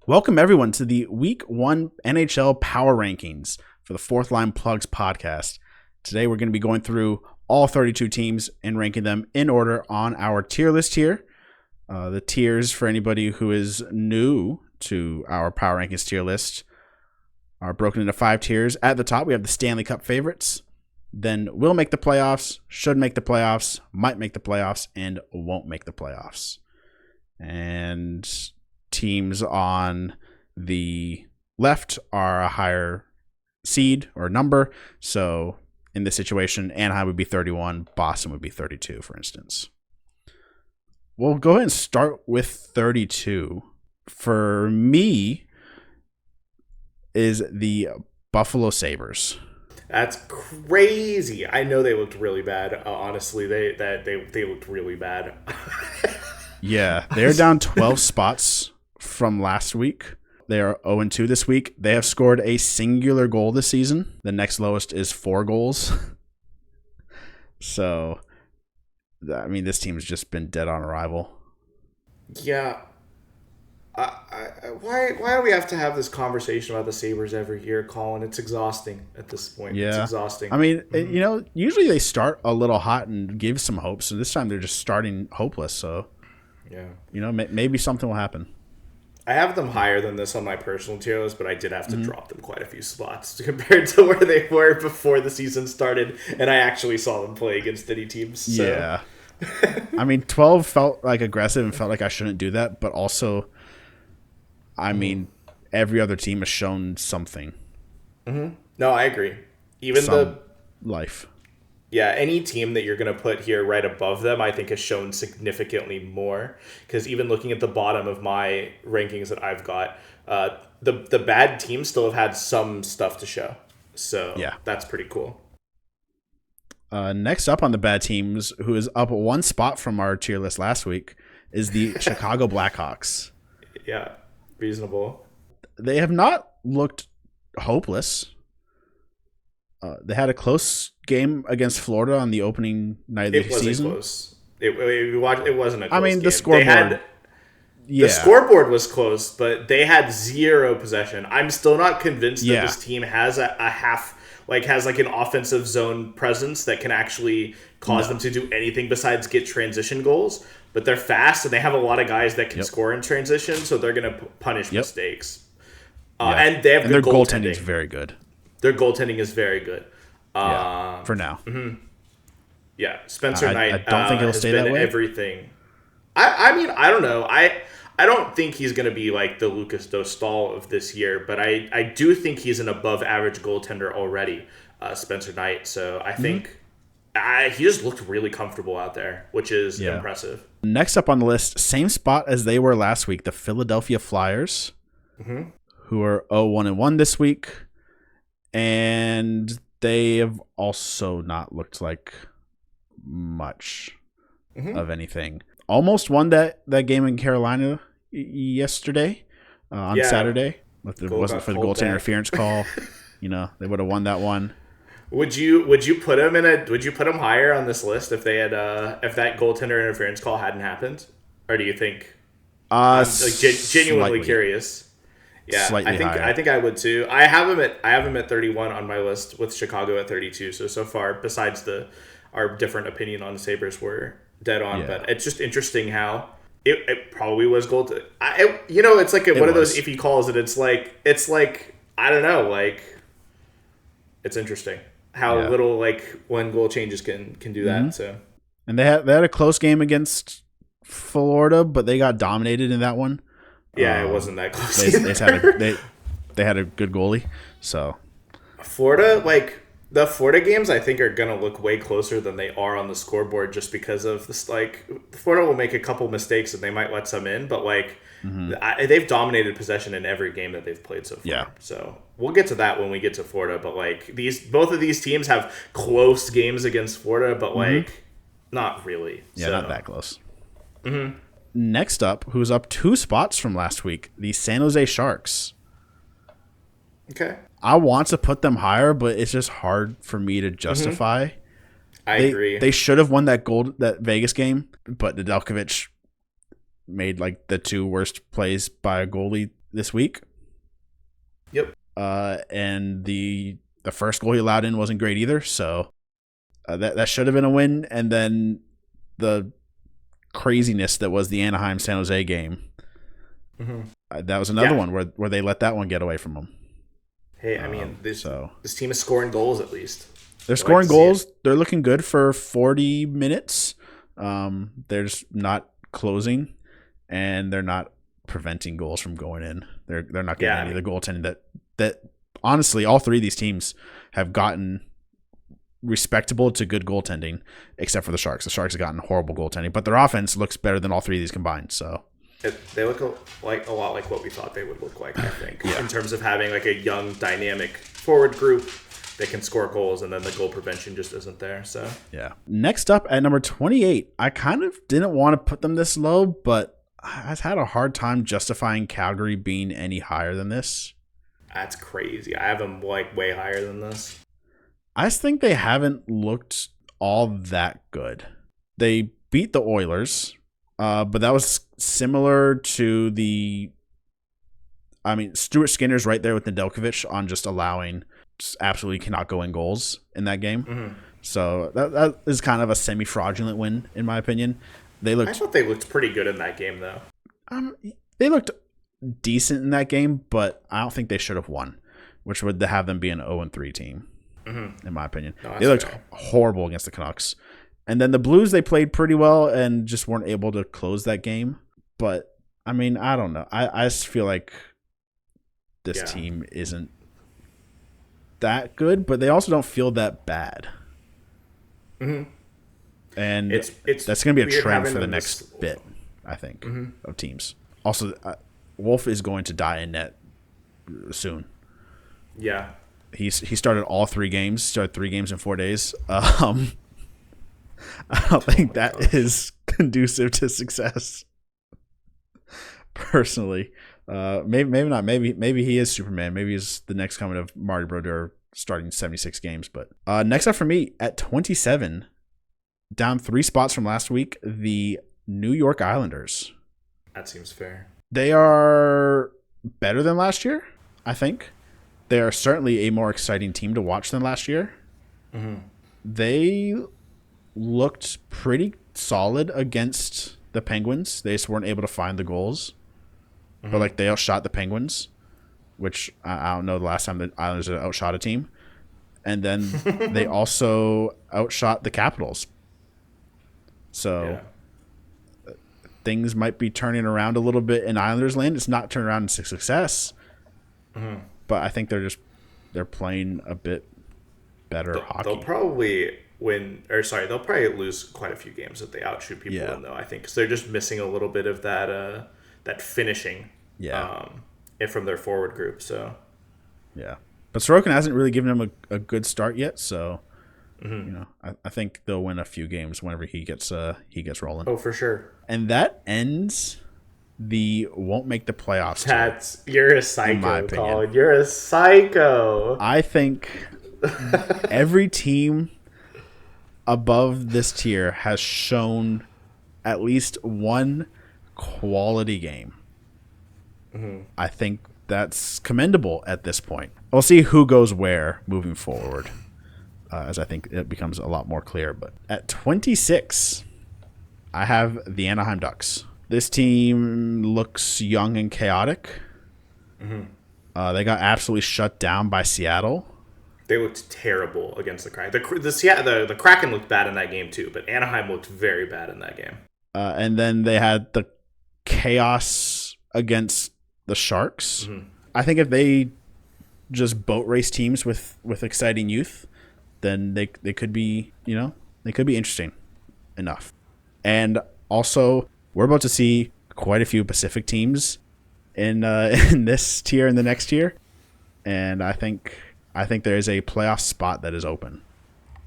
Welcome everyone to the Week 1 NHL Power Rankings for the Fourth Line Plugs podcast. Today we're going to be going through all 32 teams and ranking them in order on our tier list here. The tiers, for anybody who is new to our Power Rankings tier list, are broken into 5 tiers. At the top, we have the Stanley Cup favorites. Then will make the playoffs, should make the playoffs, might make the playoffs, and won't make the playoffs. And teams on the left are a higher seed or number. So in this situation, Anaheim would be 31, Boston would be 32, for instance. We'll go ahead and start with 32. For me, is the Buffalo Sabres. That's crazy. I know they looked really bad. Honestly, they looked really bad. Yeah, they're down 12 spots from last week. They are 0-2 this week. They have scored a singular goal this season. The next lowest is 4 goals. So, I mean, this team's just been dead on arrival. Yeah. Why do we have to have this conversation about the Sabres every year, Colin? It's exhausting at this point. Yeah. It's exhausting. I mean, usually they start a little hot and give some hope. So this time they're just starting hopeless. So, yeah, maybe something will happen. I have them higher than this on my personal tier list, but I did have to drop them quite a few spots compared to where they were before the season started, and I actually saw them play against any teams. So. Yeah. I mean, 12 felt like aggressive and felt like I shouldn't do that, but also, I mean, every other team has shown something. Mm-hmm. No, I agree. Even life. Yeah, any team that you're going to put here right above them, I think has shown significantly more. Because even looking at the bottom of my rankings that I've got, the bad teams still have had some stuff to show. So yeah, that's pretty cool. Next up on the bad teams, who is up 1 spot from our tier list last week, is the Chicago Blackhawks. Yeah, reasonable. They have not looked hopeless. They had a close game against Florida on the opening night of the season. It wasn't close. It wasn't a close game. I mean, the scoreboard. The scoreboard was close, but they had 0 possession. I'm still not convinced that this team has has an offensive zone presence that can actually cause them to do anything besides get transition goals. But they're fast, and they have a lot of guys that can score in transition, so they're going to punish mistakes. And they have good their goaltending. Goaltending is very good. Their goaltending is very good. For now. Mm-hmm. Yeah, Spencer Knight. I don't think he'll stay that way. Everything. I mean, I don't know. I don't think he's going to be like the Lucas Dostal of this year, but I do think he's an above-average goaltender already, Spencer Knight. So I think he just looked really comfortable out there, which is impressive. Next up on the list, same spot as they were last week, the Philadelphia Flyers, who are 0-1-1 this week. And they have also not looked like much of anything. Almost won that game in Carolina yesterday on Saturday. If it wasn't for the goaltender interference call, they would have won that one. Would you put him higher on this list if they had if that goaltender interference call hadn't happened, or do you think? I'm genuinely curious. Yeah, I think I would too. I have him at 31 on my list with Chicago at 32. So far, besides our different opinion on the Sabres, we're dead on. Yeah. But it's just interesting how it probably was goal. It's like one of those iffy calls, and it's like I don't know, like it's interesting how little when goal changes can do that. So, and they had a close game against Florida, but they got dominated in that one. Yeah, it wasn't that close. They had a good goalie, so Florida, the Florida games, I think are gonna look way closer than they are on the scoreboard, just because of this. Florida will make a couple mistakes and they might let some in, but they've dominated possession in every game that they've played so far. Yeah. So we'll get to that when we get to Florida. But both of these teams have close games against Florida, but not really. Yeah, not that close. Mm-hmm. Next up, who's up 2 spots from last week, the San Jose Sharks. Okay. I want to put them higher, but it's just hard for me to justify. I agree. They should have won that Vegas game, but Nedeljkovic made the 2 worst plays by a goalie this week. Yep. And the first goal he allowed in wasn't great either. So that should have been a win. And then the craziness that was the Anaheim San Jose game. That was another one where they let that one get away from them. Hey, I mean, this team is scoring goals at least. They're scoring goals. They're looking good for 40 minutes. They're just not closing, and they're not preventing goals from going in. They're not getting any of the goaltending that honestly all three of these teams have gotten respectable to good goaltending, except for the Sharks. The Sharks have gotten horrible goaltending, but their offense looks better than all three of these combined. So they look a lot like what we thought they would look like, I think, in terms of having like a young, dynamic forward group that can score goals, and then the goal prevention just isn't there. So yeah. Next up at number 28, I kind of didn't want to put them this low, but I've had a hard time justifying Calgary being any higher than this. That's crazy. I have them like way higher than this. I just think they haven't looked all that good. They beat the Oilers, but that was similar to Stuart Skinner's right there with Nedeljkovic on just allowing absolutely cannot go in goals in that game. So that is kind of a semi-fraudulent win, in my opinion. I thought they looked pretty good in that game, though. They looked decent in that game, but I don't think they should have won, which would have them be an 0-3 team, in my opinion. No, they looked horrible against the Canucks. And then the Blues, they played pretty well and just weren't able to close that game. But, I don't know. I just feel like this team isn't that good, but they also don't feel that bad. And that's going to be a trend for the next bit, I think, of teams. Also, Wolf is going to die in net soon. Yeah. He started all 3 games, started 3 games in 4 days. I don't think that is conducive to success, personally. Maybe not. Maybe he is Superman. Maybe he's the next coming of Marty Brodeur starting 76 games. But next up for me at 27, down 3 spots from last week, the New York Islanders. That seems fair. They are better than last year, I think. They are certainly a more exciting team to watch than last year. They looked pretty solid against the Penguins. They just weren't able to find the goals. But they outshot the Penguins, which I don't know the last time the Islanders had outshot a team. And then they also outshot the Capitals. So things might be turning around a little bit in Islanders land. It's not turning around into success. But I think they're playing a bit better hockey. They'll probably they'll probably lose quite a few games if they outshoot people in, though, I think, because they're just missing a little bit of that finishing from their forward group. So but Sorokin hasn't really given them a good start yet, so I think they'll win a few games whenever he gets rolling. Oh, for sure. And that ends the won't make the playoffs. You're a psycho, Colin. You're a psycho. I think every team above this tier has shown at least one quality game. I think that's commendable at this point. We'll see who goes where moving forward, as I think it becomes a lot more clear. But at 26, I have the Anaheim Ducks. This team looks young and chaotic. They got absolutely shut down by Seattle. They looked terrible against the Kraken. The Kraken looked bad in that game too, but Anaheim looked very bad in that game. And then they had the chaos against the Sharks. I think if they just boat race teams with exciting youth, then they could be, they could be interesting enough. And also, we're about to see quite a few Pacific teams in this tier and the next tier, and I think there is a playoff spot that is open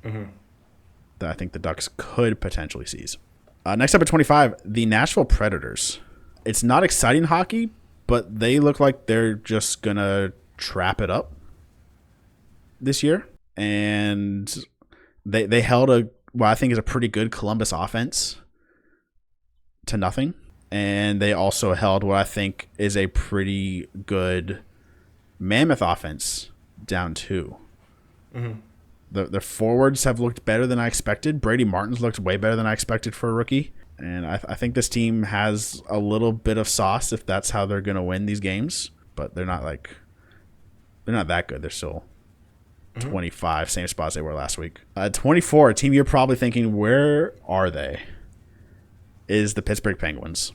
that I think the Ducks could potentially seize. Next up at 25, the Nashville Predators. It's not exciting hockey, but they look like they're just gonna trap it up this year, and they held what I think is a pretty good Columbus offense to nothing. And they also held what I think is a pretty good Mammoth offense down 2. Mm-hmm. The forwards have looked better than I expected. Brady Martin's looked way better than I expected for a rookie. And I think this team has a little bit of sauce if that's how they're going to win these games. But they're not that good. They're still 25, same spot as they were last week. 24, a team you're probably thinking, where are they? Is the Pittsburgh Penguins.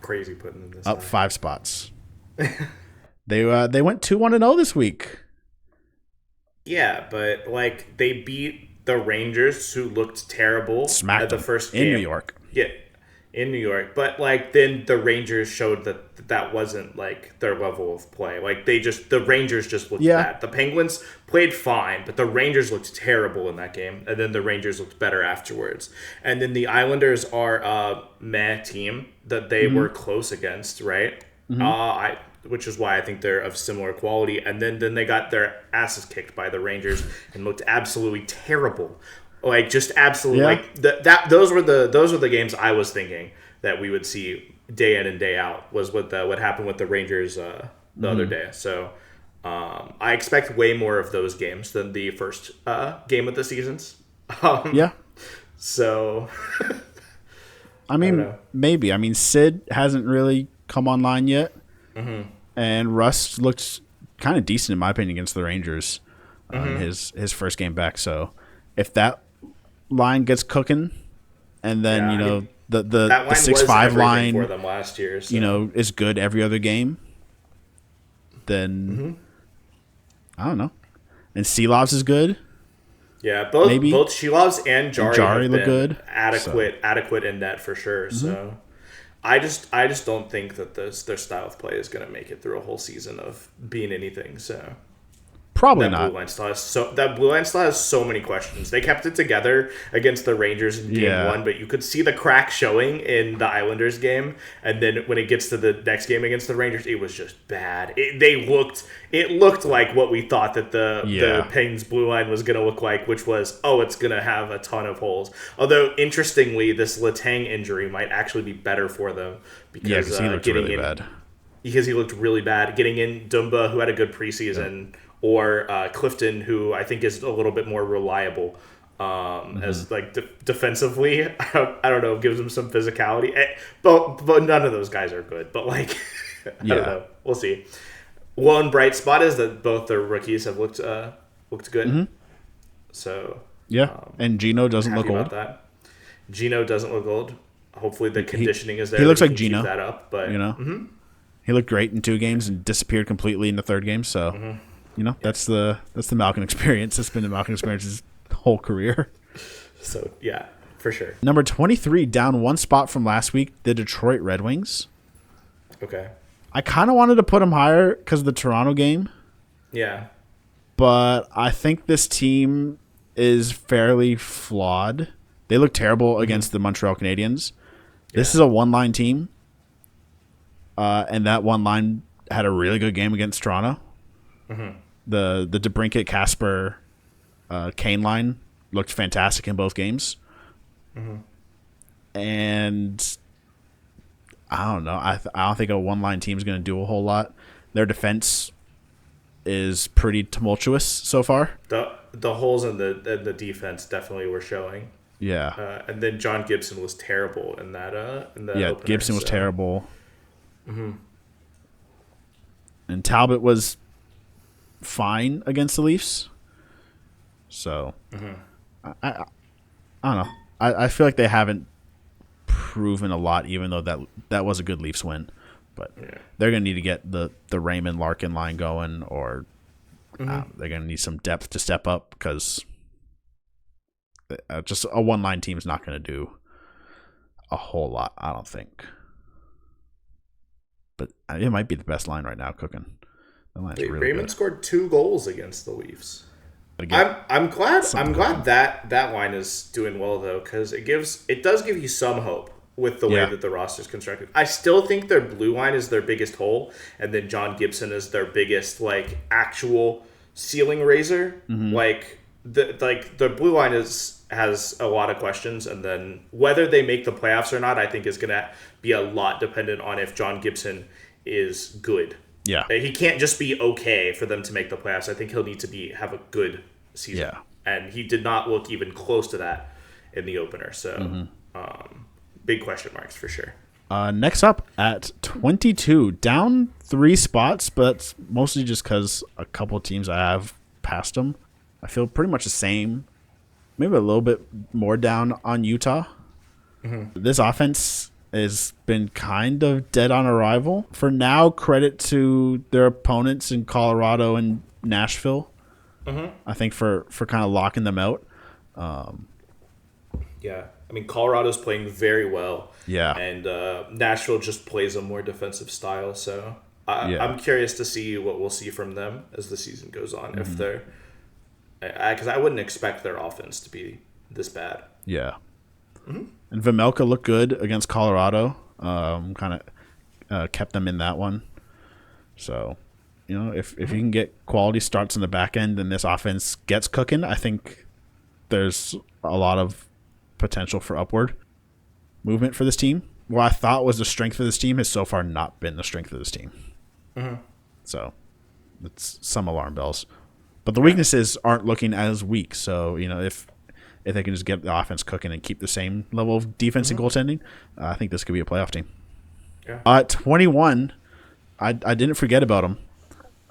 Crazy putting them this up high. 5 spots. They went 2-1-0 this week. Yeah, but like they beat the Rangers, who looked terrible Smacked at the them first game in New York. Yeah, in New York. But like then the Rangers showed that wasn't like their level of play. Like the Rangers just looked bad. The Penguins played fine, but the Rangers looked terrible in that game, and then the Rangers looked better afterwards. And then the Islanders are a meh team that they were close against, right? Which is why I think they're of similar quality. And then they got their asses kicked by the Rangers and looked absolutely terrible. Like just absolutely like those were the games I was thinking that we would see day in and day out, was what happened with the Rangers the other day. So I expect way more of those games than the first game of the seasons. So I mean, maybe. I mean, Sid hasn't really come online yet. Mm-hmm. And Russ looks kind of decent, in my opinion, against the Rangers his first game back. So if that line gets cooking, and then the 6-5 line for them last year, so. Is good every other game, then I don't know. And Seelovs is good. Yeah, both Shelovs and Jari look good. Adequate in net for sure. So. I just don't think that their style of play is going to make it through a whole season of being anything. So probably not. That blue line still has so many questions. They kept it together against the Rangers in game 1, but you could see the crack showing in the Islanders game. And then when it gets to the next game against the Rangers, it was just bad. It looked like what we thought that the Penguins blue line was going to look like, which was, it's going to have a ton of holes. Although, interestingly, this Letang injury might actually be better for them because he looked really bad. Because he looked really bad. Getting in Dumba, who had a good preseason, or Clifton, who I think is a little bit more reliable as like defensively. I don't know, gives him some physicality. But none of those guys are good. But like, I don't know. We'll see. One bright spot is that both their rookies have looked good. Mm-hmm. So and Gino doesn't look old. About that. Gino doesn't look old. Hopefully the conditioning is there. He looks like Gino. Keep that up, but he looked great in 2 games and disappeared completely in the 3rd game. So that's the Malkin experience. It's been the Malkin experience his whole career. So yeah, for sure. Number 23, down 1 spot from last week, the Detroit Red Wings. Okay. I kind of wanted to put them higher because of the Toronto game. Yeah. But I think this team is fairly flawed. They look terrible against the Montreal Canadiens. This is a one-line team. And that one line had a really good game against Toronto. Mm-hmm. The DeBrincat, Kasper, Kane line looked fantastic in both games. Mm-hmm. And I don't know. I don't think a one-line team is going to do a whole lot. Their defense is pretty tumultuous so far. The holes in the defense definitely were showing. Yeah. And then John Gibson was terrible in that. Opener, Gibson was terrible. Mm-hmm. And Talbot was fine against the Leafs. So I don't know. I feel like they haven't proven a lot, even though that was a good Leafs win. But they're going to need to get the Raymond Larkin line going, or they're going to need some depth to step up, because just a one-line team is not going to do a whole lot, I don't think. But it might be the best line right now cooking. The line's really Raymond good. Scored 2 goals against the Leafs. I'm glad that line is doing well, though, because it does give you some hope with the way that the roster's constructed. I still think their blue line is their biggest hole, and then John Gibson is their biggest actual ceiling raiser. Mm-hmm. The blue line is has a lot of questions, and then whether they make the playoffs or not, I think is going to be a lot dependent on if John Gibson is good. Yeah. He can't just be okay for them to make the playoffs. I think he'll need to have a good season. Yeah. And he did not look even close to that in the opener. So big question marks for sure. Next up at 22, down 3 spots, but mostly just because a couple teams I have passed them. I feel pretty much the same, maybe a little bit more down on Utah. This offense has been kind of dead on arrival. For now, credit to their opponents in Colorado and Nashville. I think for kind of locking them out. Yeah. I mean, Colorado's playing very well. Yeah. And Nashville just plays a more defensive style. So I'm curious to see what we'll see from them as the season goes on. If they're... Because I wouldn't expect their offense to be this bad. Yeah. And Vejmelka looked good against Colorado. Kind of kept them in that one. So, if you can get quality starts in the back end and this offense gets cooking, I think there's a lot of potential for upward movement for this team. What I thought was the strength of this team has so far not been the strength of this team. So, it's some alarm bells. But the weaknesses aren't looking as weak. So, if they can just get the offense cooking and keep the same level of defense and goaltending, I think this could be a playoff team. Yeah. At 21, I didn't forget about them.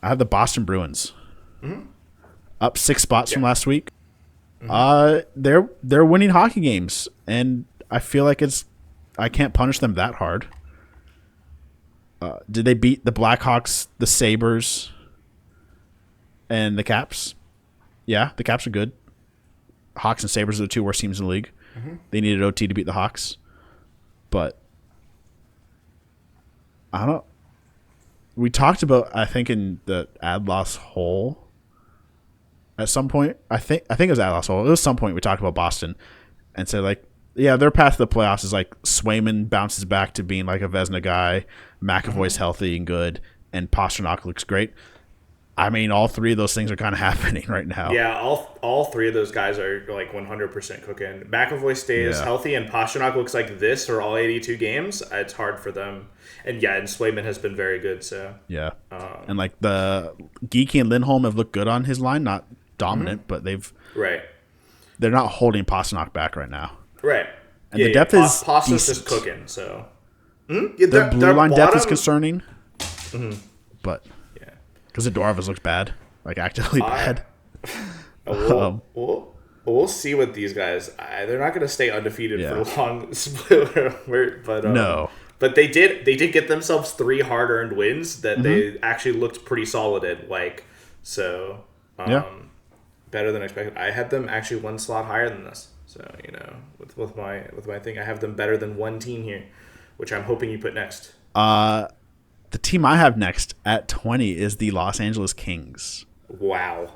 I have the Boston Bruins. Up 6 spots from last week. They're winning hockey games, and I feel like I can't punish them that hard. Did they beat the Blackhawks, the Sabres, and the Caps? Yeah, the Caps are good. Hawks and Sabres are the 2 worst teams in the league. They needed OT to beat the Hawks. But I don't know. We talked about, I think, in the Ad Loss Hole at some point. I think it was Ad Loss Hole. It was some point we talked about Boston and said, their path to the playoffs is Swayman bounces back to being like a Vezina guy, McAvoy's healthy and good, and Pastrnak looks great. I mean, all 3 of those things are kind of happening right now. Yeah, all 3 of those guys are 100% cooking. McAvoy stays healthy, and Pastrnak looks like this for all 82 games. It's hard for them. And Swayman has been very good. So yeah, and the Geeky and Lindholm have looked good on his line, not dominant, but they're not holding Pastrnak back right now. Right, and the depth is Pasta's just cooking. So their blue line depth is concerning, but. Because Zadorovas looks bad, actively bad. We'll see what these guys. They're not going to stay undefeated for long. But no. But they did get themselves 3 hard-earned wins that they actually looked pretty solid in. Better than expected. I had them actually 1 slot higher than this. So with my thing, I have them better than 1 team here, which I'm hoping you put next. The team I have next at 20 is the Los Angeles Kings. Wow.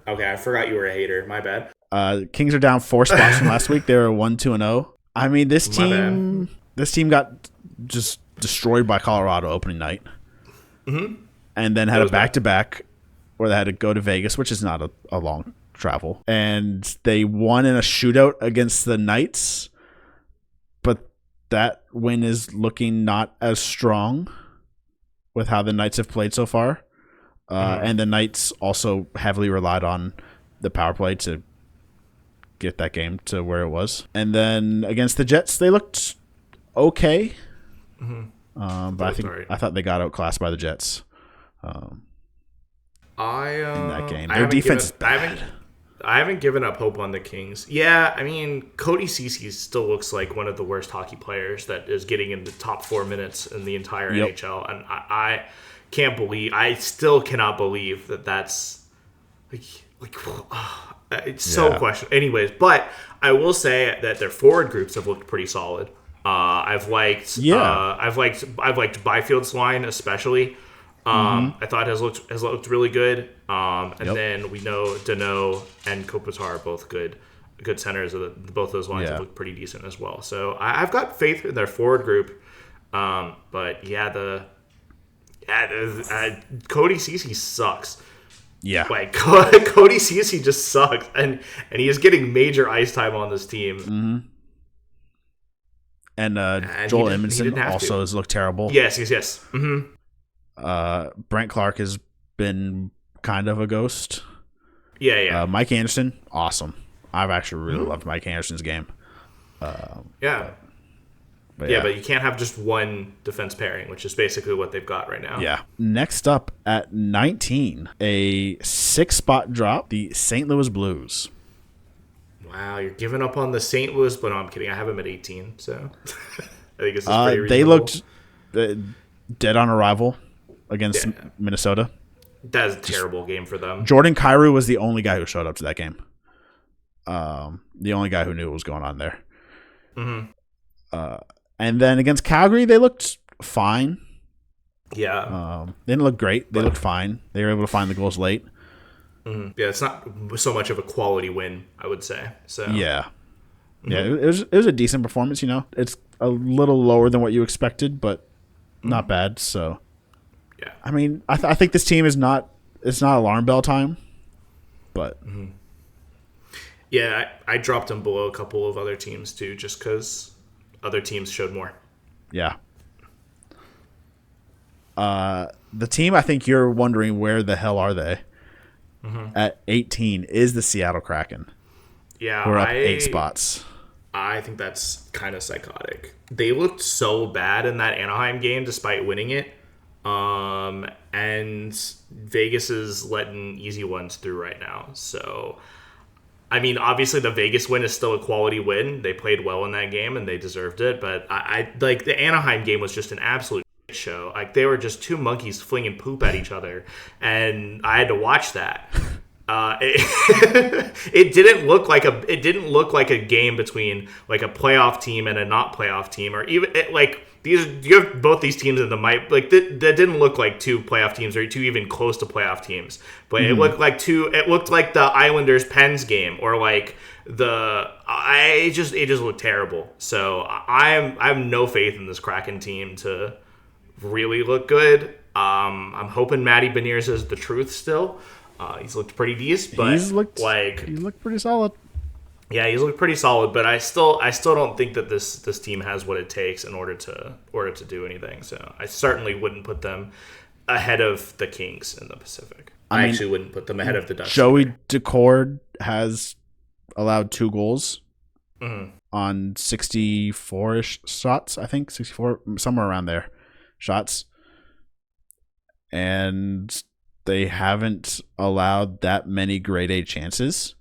Okay, I forgot you were a hater. My bad. Kings are down 4 spots from last week. They were 1-2-0. I mean, this team got just destroyed by Colorado opening night. And then had a back-to-back where they had to go to Vegas, which is not a long travel. And they won in a shootout against the Knights. But that win is looking not as strong with how the Knights have played so far. And the Knights also heavily relied on the power play to get that game to where it was. And then against the Jets, they looked okay. But I thought they got outclassed by the Jets in that game. Their defense is bad. I haven't given up hope on the Kings. Yeah, I mean, Cody Ceci still looks like one of the worst hockey players that is getting in the top 4 minutes in the entire NHL. And I still cannot believe that's it's so questionable. Anyways, but I will say that their forward groups have looked pretty solid. I've liked Byfield's line especially. I thought has looked really good. Then we know Danault and Kopitar are both good centers. Both those lines have looked pretty decent as well. So I've got faith in their forward group. But Cody Ceci sucks. Yeah. Like Cody Ceci just sucks, and he is getting major ice time on this team. Mm-hmm. And Joel Edmondson also has looked terrible. Yes. Mm-hmm. Brent Clark has been kind of a ghost. Yeah. Mike Anderson, awesome. I've actually really loved Mike Anderson's game. But you can't have just one defense pairing, which is basically what they've got right now. Yeah. Next up at 19, a 6-spot drop, the St. Louis Blues. Wow, you're giving up on the St. Louis, but no, I'm kidding. I have them at 18, so I think this is pretty reasonable. They looked dead on arrival against Minnesota. That is a terrible game for them. Jordan Kyrou was the only guy who showed up to that game. The only guy who knew what was going on there. Mm-hmm. And then against Calgary, they looked fine. Yeah. They didn't look great. They looked fine. They were able to find the goals late. Mm-hmm. Yeah, it's not so much of a quality win, I would say. So yeah. Yeah, it was a decent performance, It's a little lower than what you expected, but not bad. So, yeah. I mean, I think this team it's not alarm bell time, but yeah, I dropped them below a couple of other teams too, just because other teams showed more. Yeah. The team I think you're wondering where the hell are they? At 18 is the Seattle Kraken. Yeah, we're up 8 spots. I think that's kind of psychotic. They looked so bad in that Anaheim game despite winning it. And Vegas is letting easy ones through right now. So, I mean, obviously the Vegas win is still a quality win. They played well in that game and they deserved it. But I like the Anaheim game was just an absolute show. Like they were just two monkeys flinging poop at each other, and I had to watch that. It didn't look like a game between like a playoff team and a not playoff team, or even you have both these teams in the that didn't look like two playoff teams or two even close to playoff teams, but it looked like the Islanders Pens game, or like it just looked terrible. So I have no faith in this Kraken team to really look good. I'm hoping Matty Beniers is the truth still. He's looked pretty decent, but he looked pretty solid. Yeah, he's looked pretty solid, but I still don't think that this team has what it takes in order to do anything. So I certainly wouldn't put them ahead of the Kings in the Pacific. I actually wouldn't put them ahead of the Ducks. Joey Decord has allowed 2 goals on 64-ish shots, I think 64, somewhere around there, shots, and they haven't allowed that many grade A chances.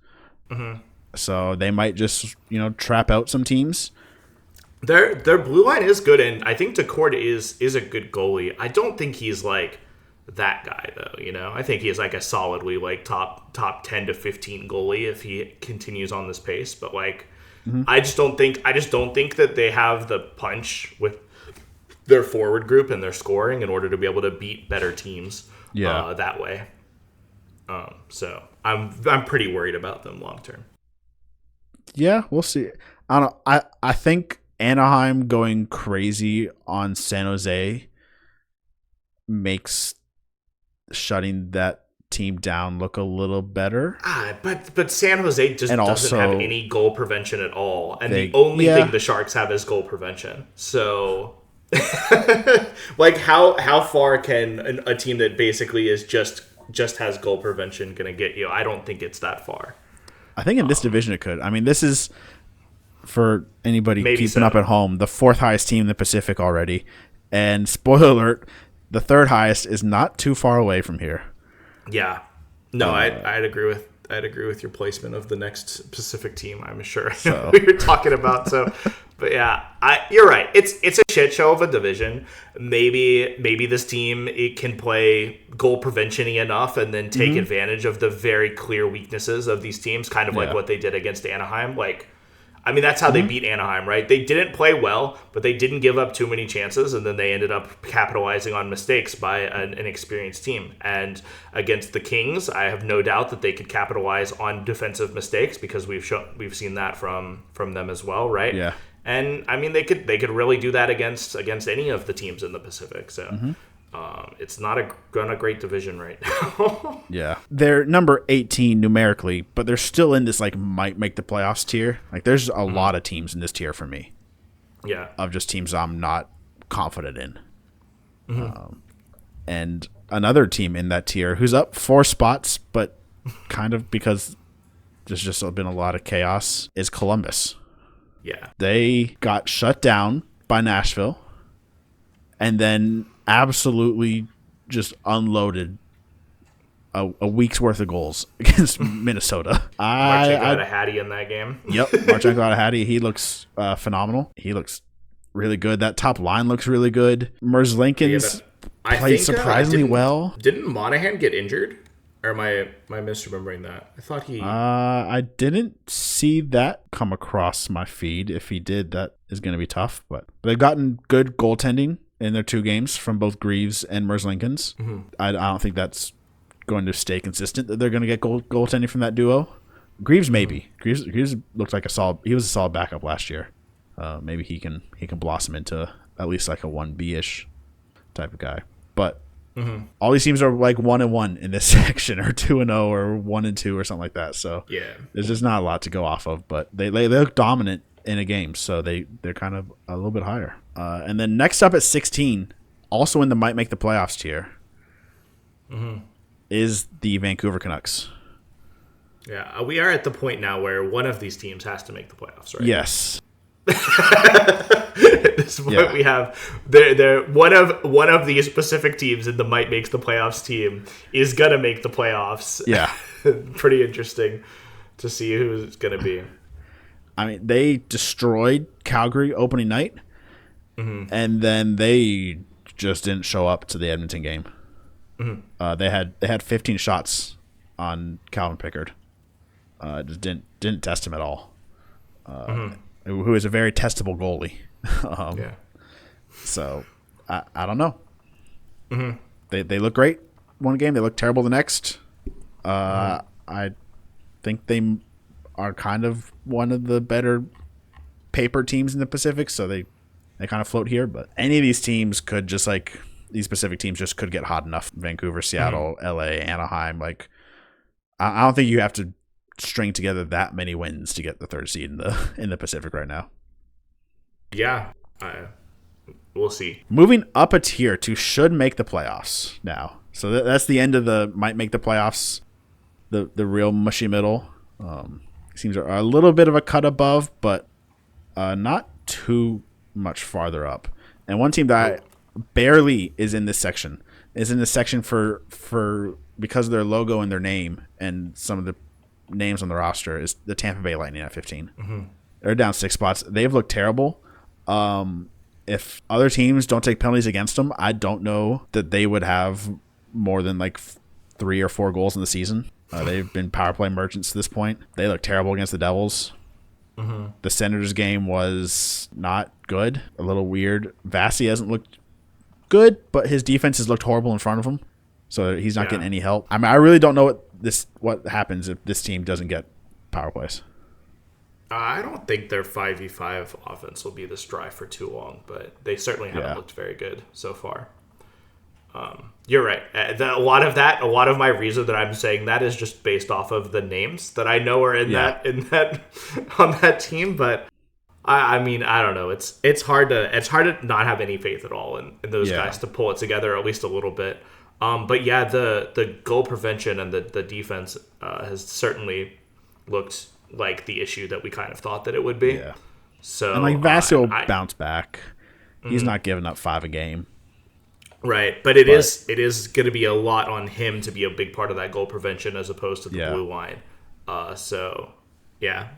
So they might just, trap out some teams. Their blue line is good, and I think Decord is a good goalie. I don't think he's like that guy though, I think he's like a solidly like top 10 to 15 goalie if he continues on this pace. But like I just don't think that they have the punch with their forward group and their scoring in order to be able to beat better teams that way. So I'm pretty worried about them long term. Yeah, we'll see. I don't know. I think Anaheim going crazy on San Jose makes shutting that team down look a little better. But San Jose just doesn't have any goal prevention at all, and the only thing the Sharks have is goal prevention. So, like, how far can a team that basically is just has goal prevention gonna get you? I don't think it's that far. I think in this division it could. I mean, this is, for anybody keeping up at home, the 4th highest team in the Pacific already. And spoiler alert, the 3rd highest is not too far away from here. Yeah. No, I'd agree with your placement of the next Pacific team. I'm sure we were talking about. So, but yeah, you're right. It's a shit show of a division. Maybe this team it can play goal prevention-y enough and then take advantage of the very clear weaknesses of these teams, kind of like what they did against Anaheim. Like, I mean, that's how they beat Anaheim, right? They didn't play well, but they didn't give up too many chances, and then they ended up capitalizing on mistakes by an experienced team. And against the Kings, I have no doubt that they could capitalize on defensive mistakes because we've seen that from them as well, right? Yeah. And I mean, they could really do that against any of the teams in the Pacific. So It's not a great division right now. Yeah. They're number 18 numerically, but they're still in this, like, might make the playoffs tier. Like, there's a lot of teams in this tier for me. Yeah. Of just teams I'm not confident in. And another team in that tier who's up 4 spots, but kind of because there's just been a lot of chaos, is Columbus. Yeah. They got shut down by Nashville and then absolutely just unloaded a week's worth of goals against Minnesota. Marchenko had a hattie in that game. Yep, Marchenko had a hattie. He looks phenomenal. He looks really good. That top line looks really good. Merzlikins played surprisingly well. Didn't Monahan get injured? Or am I misremembering that? I thought he... I didn't see that come across my feed. If he did, that is going to be tough. But they've gotten good goaltending in their 2 games from both Greaves and Merzlikins. I don't think that's going to stay consistent, that they're going to get goaltending from that duo. Greaves maybe. Greaves looked like he was a solid backup last year. Maybe he can blossom into at least like a 1B-ish type of guy. But all these teams are like 1-1 in this section, or 2-0, or 1-2, or something like that. So yeah, there's just not a lot to go off of. But they look dominant in a game, so they're kind of a little bit higher. And then next up at 16, also in the might make the playoffs tier, is the Vancouver Canucks. Yeah, we are at the point now where one of these teams has to make the playoffs, right? Yes. This is what we have. They're one of these specific teams in the might makes the playoffs team is gonna make the playoffs. Yeah. Pretty interesting to see who it's gonna be. I mean, they destroyed Calgary opening night, and then they just didn't show up to the Edmonton game. They had 15 shots on Calvin Pickard. Just didn't test him at all. Who is a very testable goalie. So I don't know. They look great one game. They look terrible the next. I think they are kind of one of the better paper teams in the Pacific, so they kind of float here. But any of these teams could just like these Pacific teams just could get hot enough. Vancouver, Seattle, LA, Anaheim. Like I don't think you have to string together that many wins to get the 3rd seed in the Pacific right now. Yeah, we'll see. Moving up a tier to should make the playoffs now. So that's the end of the might make the playoffs. The real mushy middle. Seems are a little bit of a cut above, but not too much farther up. And one team that barely is in this section for because of their logo and their name and some of the names on the roster is the Tampa Bay Lightning at 15. They're down 6 spots. They've looked terrible. If other teams don't take penalties against them, I don't know that they would have more than like 3 or 4 goals in the season. They've been power play merchants to this point. They look terrible against the Devils. The Senators game was not good. A little weird. Vasi hasn't looked good, but his defense has looked horrible in front of him. So he's not getting any help. I mean, I really don't know what happens if this team doesn't get power plays. I don't think their 5v5 offense will be this dry for too long, but they certainly haven't looked very good so far. You're right. A lot of my reason that I'm saying that is just based off of the names that I know are in that on that team. But I mean, I don't know. It's hard to not have any faith at all in those guys to pull it together at least a little bit. But yeah, the goal prevention and the defense has certainly looked like the issue that we kind of thought that it would be. Yeah. So and like Vasi will bounce back. He's not giving up 5 a game. Right, but it is going to be a lot on him to be a big part of that goal prevention as opposed to the blue line. So yeah.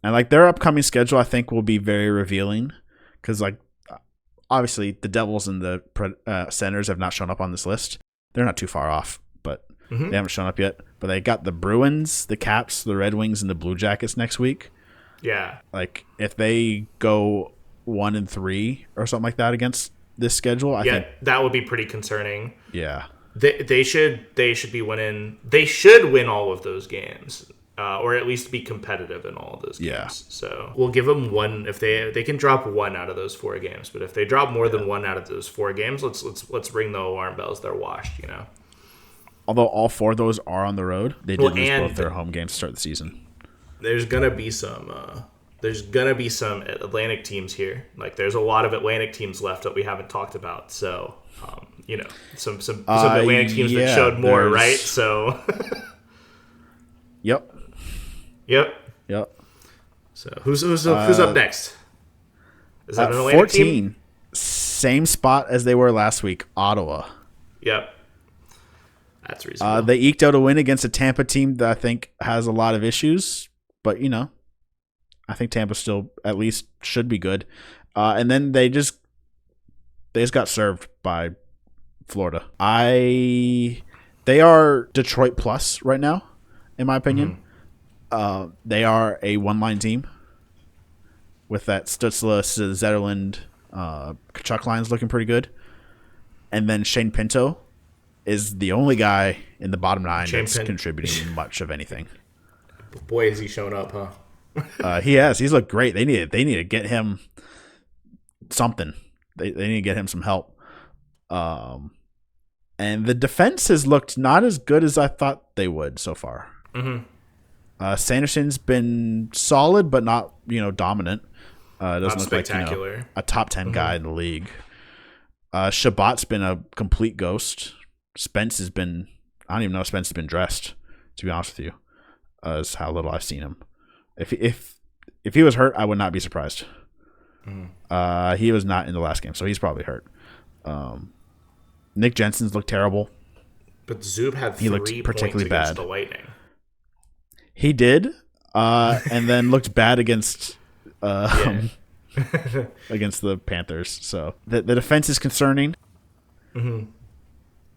And like their upcoming schedule, I think will be very revealing because like obviously the Devils and the Senators have not shown up on this list. They're not too far off, but they haven't shown up yet. But they got the Bruins, the Caps, the Red Wings, and the Blue Jackets next week. Yeah. Like if they go 1-3 or something like that against this schedule, I think that would be pretty concerning. Yeah. They should be winning. They should win all of those games. or at least be competitive in all of those games. Yeah. So we'll give them one if they can drop one out of those 4 games. But if they drop more than one out of those 4 games, let's ring the alarm bells. They're washed, Although all 4 of those are on the road, they did lose both their home games to start the season. There's gonna be some Atlantic teams here. Like there's a lot of Atlantic teams left that we haven't talked about. So some Atlantic teams that showed more, right? So. Yep. So who's up next? Is that an Atlantic 14, team? Same spot as they were last week, Ottawa. Yep. That's reasonable. They eked out a win against a Tampa team that I think has a lot of issues, but I think Tampa still at least should be good. And then they just got served by Florida. They are Detroit plus right now, in my opinion. They are a one-line team with that Stützle, Zetterlund, Kachuk lines looking pretty good. And then Shane Pinto is the only guy in the bottom 9 that's contributing much of anything. Boy, has he shown up, huh? He has. He's looked great. They need to get him something. They need to get him some help. And the defense has looked not as good as I thought they would so far. Sanderson's been solid, but not dominant. Doesn't look spectacular. Like a top 10 guy in the league. Shabbat's been a complete ghost. Spence has been. I don't even know if Spence has been dressed. To be honest with you, is how little I've seen him. If he was hurt, I would not be surprised. He was not in the last game, so he's probably hurt. Nick Jensen's looked terrible. But Zub had 3 looked particularly points against bad. the Lightning. He did, and then looked bad against against the Panthers. So the defense is concerning,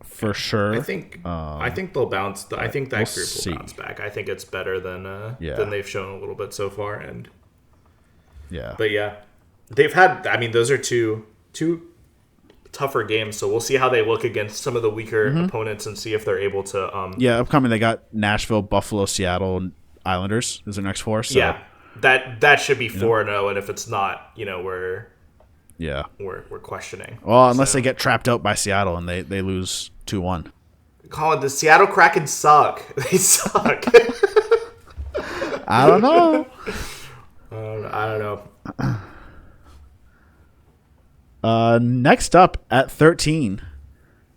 for sure. I think they'll bounce. I think that group will bounce back. I think it's better than they've shown a little bit so far. And but they've had. I mean, those are two tougher games, so we'll see how they look against some of the weaker opponents and see if they're able to. Upcoming they got Nashville, Buffalo, Seattle, and Islanders is their next 4. So. That should be 4-0, and if it's not, we're questioning. Well, unless they get trapped out by Seattle and they lose 2-1. Colin, the Seattle Kraken suck. They suck. I don't know. I don't know. Next up at 13,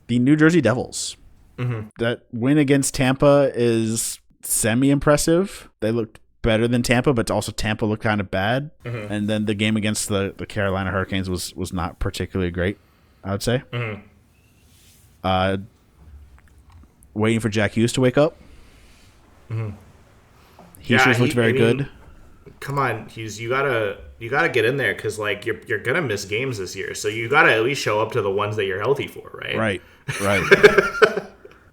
the New Jersey Devils. That win against Tampa is semi-impressive. They looked better than Tampa, but also Tampa looked kind of bad. And then the game against the Carolina Hurricanes was not particularly great, I would say. Waiting for Jack Hughes to wake up. He looked very good. Come on, Hughes, you gotta get in there because you're gonna miss games this year, so you gotta at least show up to the ones that you're healthy for, right? Right.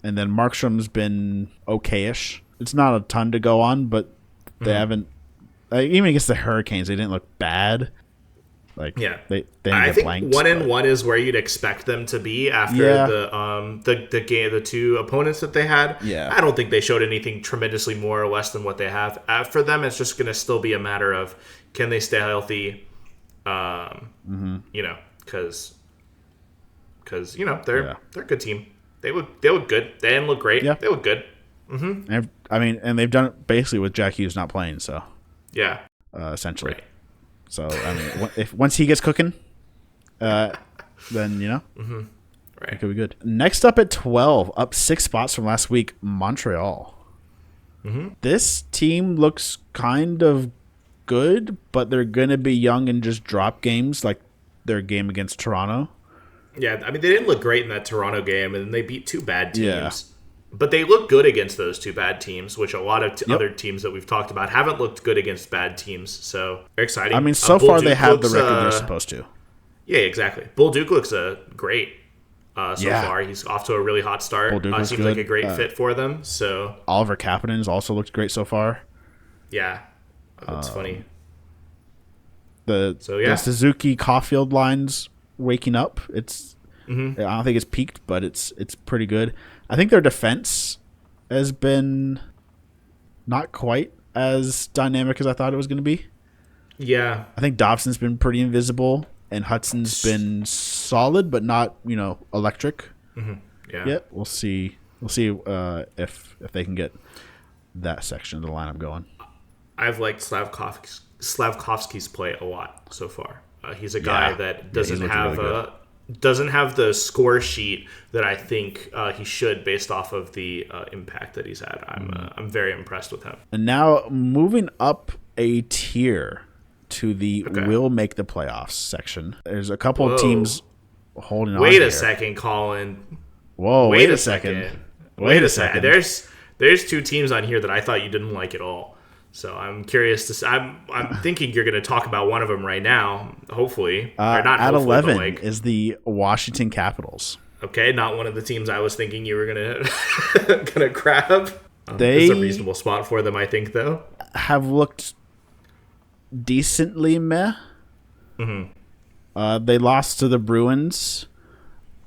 And then Markstrom's been okayish. It's not a ton to go on, but they haven't. Even against the Hurricanes, they didn't look bad. They didn't I think blanks, 1-1 is where you'd expect them to be after the 2 opponents that they had. I don't think they showed anything tremendously more or less than what they have. For them, it's just going to still be a matter of can they stay healthy. Because they're a good team. They look good. They didn't look great. They look good. And they've done it basically with Jack Hughes not playing. So essentially. Right. So once he gets cooking, then right, it could be good. Next up at 12, up 6 spots from last week, Montreal. This team looks kind of good, but they're gonna be young and just drop games like their game against Toronto. Yeah, I mean they didn't look great in that Toronto game, and they beat 2 bad teams. But they look good against those 2 bad teams, which a lot of other teams that we've talked about haven't looked good against bad teams. So, very exciting. I mean, so far they have the record they're supposed to. Yeah, exactly. Bull Duke looks great so far. He's off to a really hot start. Seems good. Like a great fit for them. So Oliver Kapanen's also looked great so far. Yeah, that's funny. The Suzuki Caulfield line's waking up. It's I don't think it's peaked, but it's pretty good. I think their defense has been not quite as dynamic as I thought it was going to be. Yeah. I think Dobson's been pretty invisible, and Hudson's been solid, but not, electric. Mm-hmm. Yeah. Yet. We'll see. We'll see if they can get that section of the lineup going. I've liked Slavkovsky's play a lot so far. He's a guy that doesn't have the score sheet that I think he should, based off of the impact that he's had. I'm very impressed with him. And now moving up a tier to the will make the playoffs section. There's a couple of teams holding on. Wait a second, Colin. Whoa! Wait a second. Wait a second. There's two teams on here that I thought you didn't like at all. So I'm curious to. I'm thinking you're going to talk about one of them right now. Hopefully, or not. At hopefully, 11 is the Washington Capitals. Okay, not one of the teams I was thinking you were gonna grab. They it's a reasonable spot for them, I think, though. Have looked decently meh. Mm-hmm. They lost to the Bruins.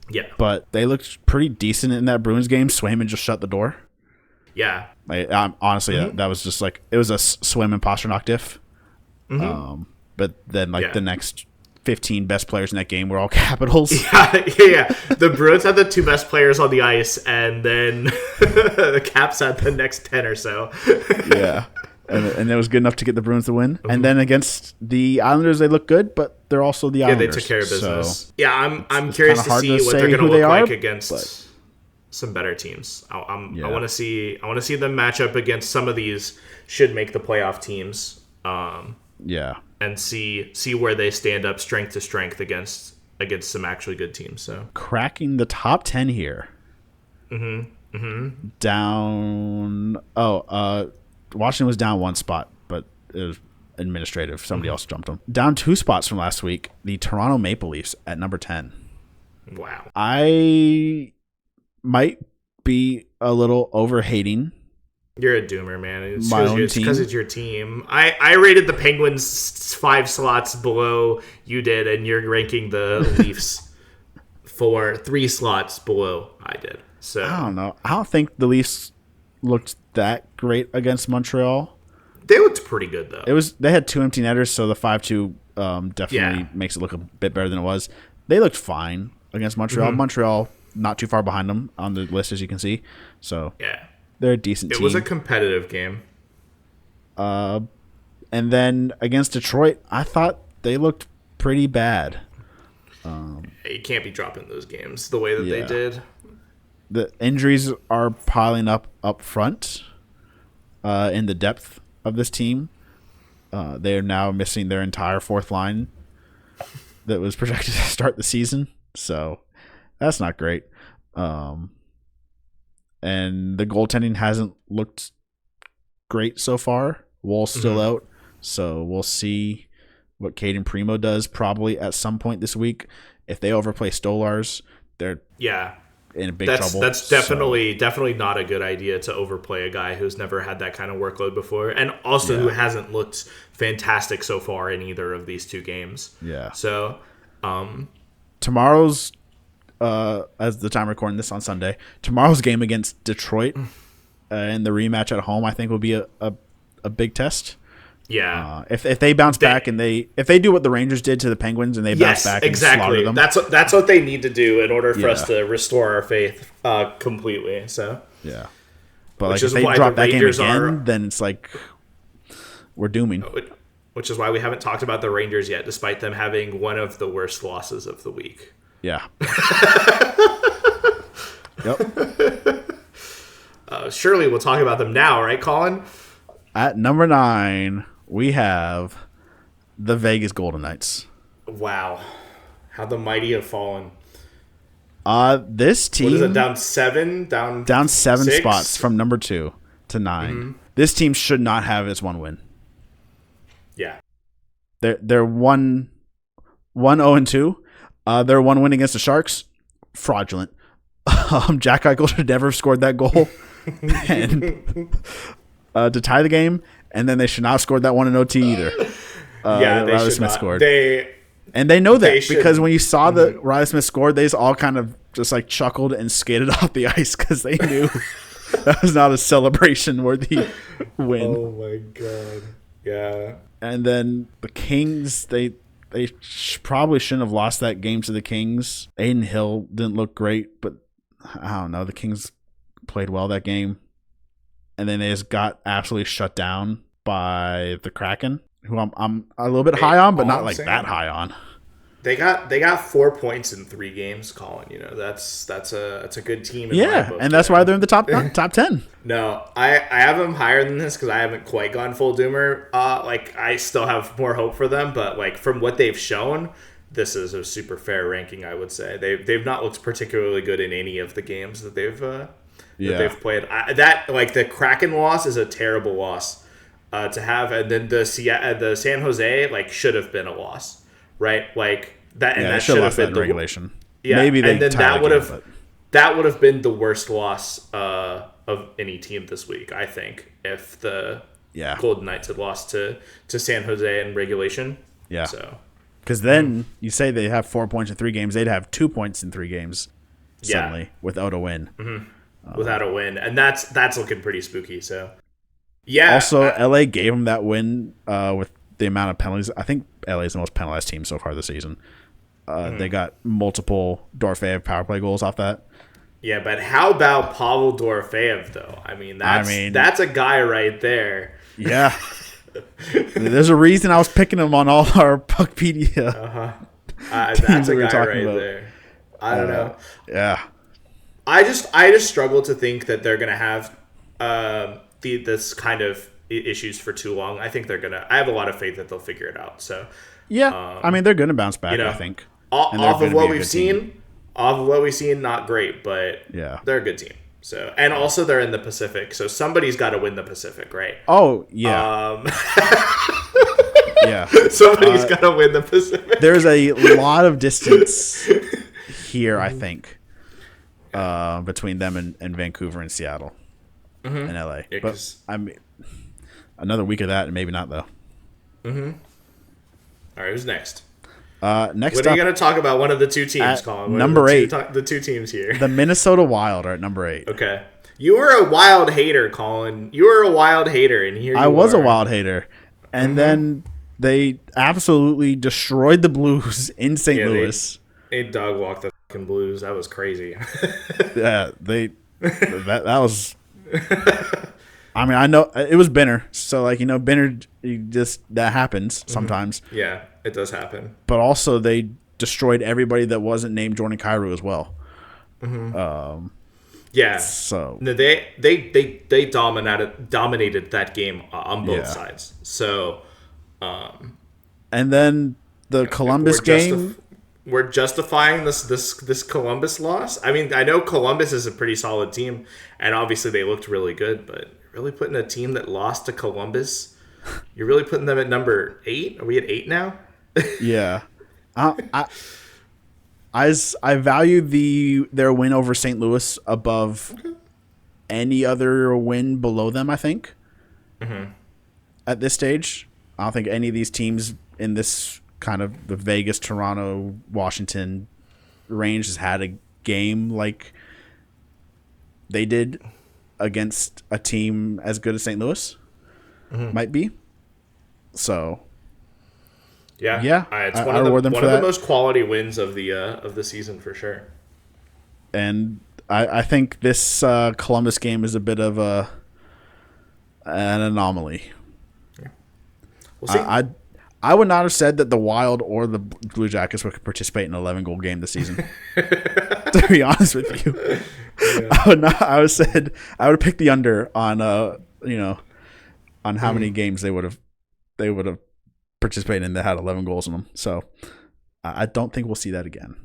Yeah, but they looked pretty decent in that Bruins game. Swayman just shut the door. Yeah. Honestly, that was just like, it was a Swayman Pasternak diff. Mm-hmm. But then the next 15 best players in that game were all Capitals. Yeah. The Bruins had the two best players on the ice, and then the Caps had the next 10 or so. Yeah. And it was good enough to get the Bruins to win. Mm-hmm. And then against the Islanders, they look good, but they're also the Islanders. Yeah, they took care of business. So I'm curious to see what they're going to look like against some better teams. I want to see them match up against some of these should make the playoff teams. And see where they stand up strength to strength against some actually good teams. So cracking the top 10 here. Mm-hmm. Mm-hmm. Down. Washington was down one spot, but it was administrative. Somebody else jumped them. Down 2 spots from last week. The Toronto Maple Leafs at number 10. Wow. I might be a little over-hating. You're a doomer, man. It's because it's your team. I rated the Penguins 5 slots below you did, and you're ranking the Leafs 3 slots below I did. So I don't know. I don't think the Leafs looked that great against Montreal. They looked pretty good, though. They had 2 empty netters, so the 5-2 definitely makes it look a bit better than it was. They looked fine against Montreal. Mm-hmm. Montreal not too far behind them on the list, as you can see. So they're a decent team. It was a competitive game. And then against Detroit, I thought they looked pretty bad. You can't be dropping those games the way that they did. The injuries are piling up front in the depth of this team. They are now missing their entire fourth line that was projected to start the season. So that's not great. And the goaltending hasn't looked great so far. Wool's still out. So we'll see what Caden Primo does probably at some point this week. If they overplay Stolars, they're in big trouble. That's definitely not a good idea to overplay a guy who's never had that kind of workload before, and also who hasn't looked fantastic so far in either of these 2 games. Yeah. So tomorrow's as the time recording this on Sunday, tomorrow's game against Detroit in the rematch at home, I think will be a big test. Yeah. If they bounce back and if they do what the Rangers did to the Penguins and they bounce back and slaughter them. That's what they need to do in order for us to restore our faith completely. So but if they drop that game again, then it's like we're dooming. Which is why we haven't talked about the Rangers yet, despite them having one of the worst losses of the week. Yeah. Surely we'll talk about them now, right, Colin? At number 9, we have the Vegas Golden Knights. Wow. How the mighty have fallen. This team... What is it, down 7? Down 7 6? spots from number 2 to 9. Mm-hmm. This team should not have its 1 win. Yeah. They're 1-0-2. Their 1 win against the Sharks, fraudulent. Jack Eichel should never have scored that goal. And... to tie the game, and then they should not have scored that one in OT either. Riley Smith not. scored. They know that because when you saw that Riley Smith scored, they all kind of just like chuckled and skated off the ice because they knew That was not a celebration worthy win. Oh my god. Yeah. And then the Kings, they probably shouldn't have lost that game to the Kings. Aiden Hill didn't look great, but I don't know. The Kings played well that game. And then they just got absolutely shut down by the Kraken, who I'm a little bit high on, but not like that high on. They got 4 points in 3 games, Colin. You know, that's a good team. In my book, and that's why they're in the top 10. No, I have them higher than this because I haven't quite gone full doomer. Like I still have more hope for them, but like from what they've shown, this is a super fair ranking. I would say they've not looked particularly good in any of the games that they've played. That like the Kraken loss is a terrible loss to have, and then the San Jose like should have been a loss, right? Like. That should have been the regulation. Yeah, maybe and then that would have been the worst loss of any team this week. I think if the Golden Knights had lost to San Jose in regulation. Yeah. So because then you say they have 4 points in 3 games, they'd have 2 points in 3 games suddenly without a win. Mm-hmm. Without a win, and that's looking pretty spooky. So yeah. Also, LA gave them that win with the amount of penalties. I think LA is the most penalized team so far this season. They got multiple Dorofeyev power play goals off that. Yeah, but how about Pavel Dorofeyev though? I mean, that's a guy right there. Yeah. There's a reason I was picking him on all our Puckpedia. That's a guy right there. I don't know. Yeah. I just struggle to think that they're gonna have this kind of issues for too long. I think I have a lot of faith that they'll figure it out. So yeah, I mean they're going to bounce back. I think off of what we've seen, not great, but they're a good team. So and also they're in the Pacific, so somebody's got to win the Pacific, right? Oh yeah, yeah. Somebody's got to win the Pacific. There's a lot of distance here, I think, between them and Vancouver and Seattle and LA. Yeah, but I mean, another week of that, and maybe not though. All right, who's next? Next what are you going to talk about? One of the 2 teams, Colin. Number 8. The 2 teams here. The Minnesota Wild are at number 8. Okay. You were a Wild hater, Colin. You were a Wild hater, and here I was a Wild hater. And then they absolutely destroyed the Blues in St. Louis. They dog walked the fucking Blues. That was crazy. Yeah, that was... I mean, I know it was Benner, so like Benner, that happens sometimes. Yeah, it does happen. But also, they destroyed everybody that wasn't named Jordan Kyrou as well. Yeah. So no, they dominated that game on both sides. So, and then the Columbus game. We're justifying this Columbus loss. I mean, I know Columbus is a pretty solid team, and obviously they looked really good, but really putting a team that lost to Columbus, you're really putting them at number 8? Are we at 8 now? Yeah. I value their win over St. Louis above any other win below them, I think. At this stage. I don't think any of these teams in this kind of the Vegas, Toronto, Washington range has had a game like they did against a team as good as St. Louis might be. So yeah, it's one of the most quality wins of the season for sure. And I think this Columbus game is a bit of an anomaly. Yeah. We'll see. I would not have said that the Wild or the Blue Jackets would participate in an 11-goal game this season. To be honest with you, I would not. I would have picked the under on on how many games they would have participated in that had 11 goals in them. So I don't think we'll see that again.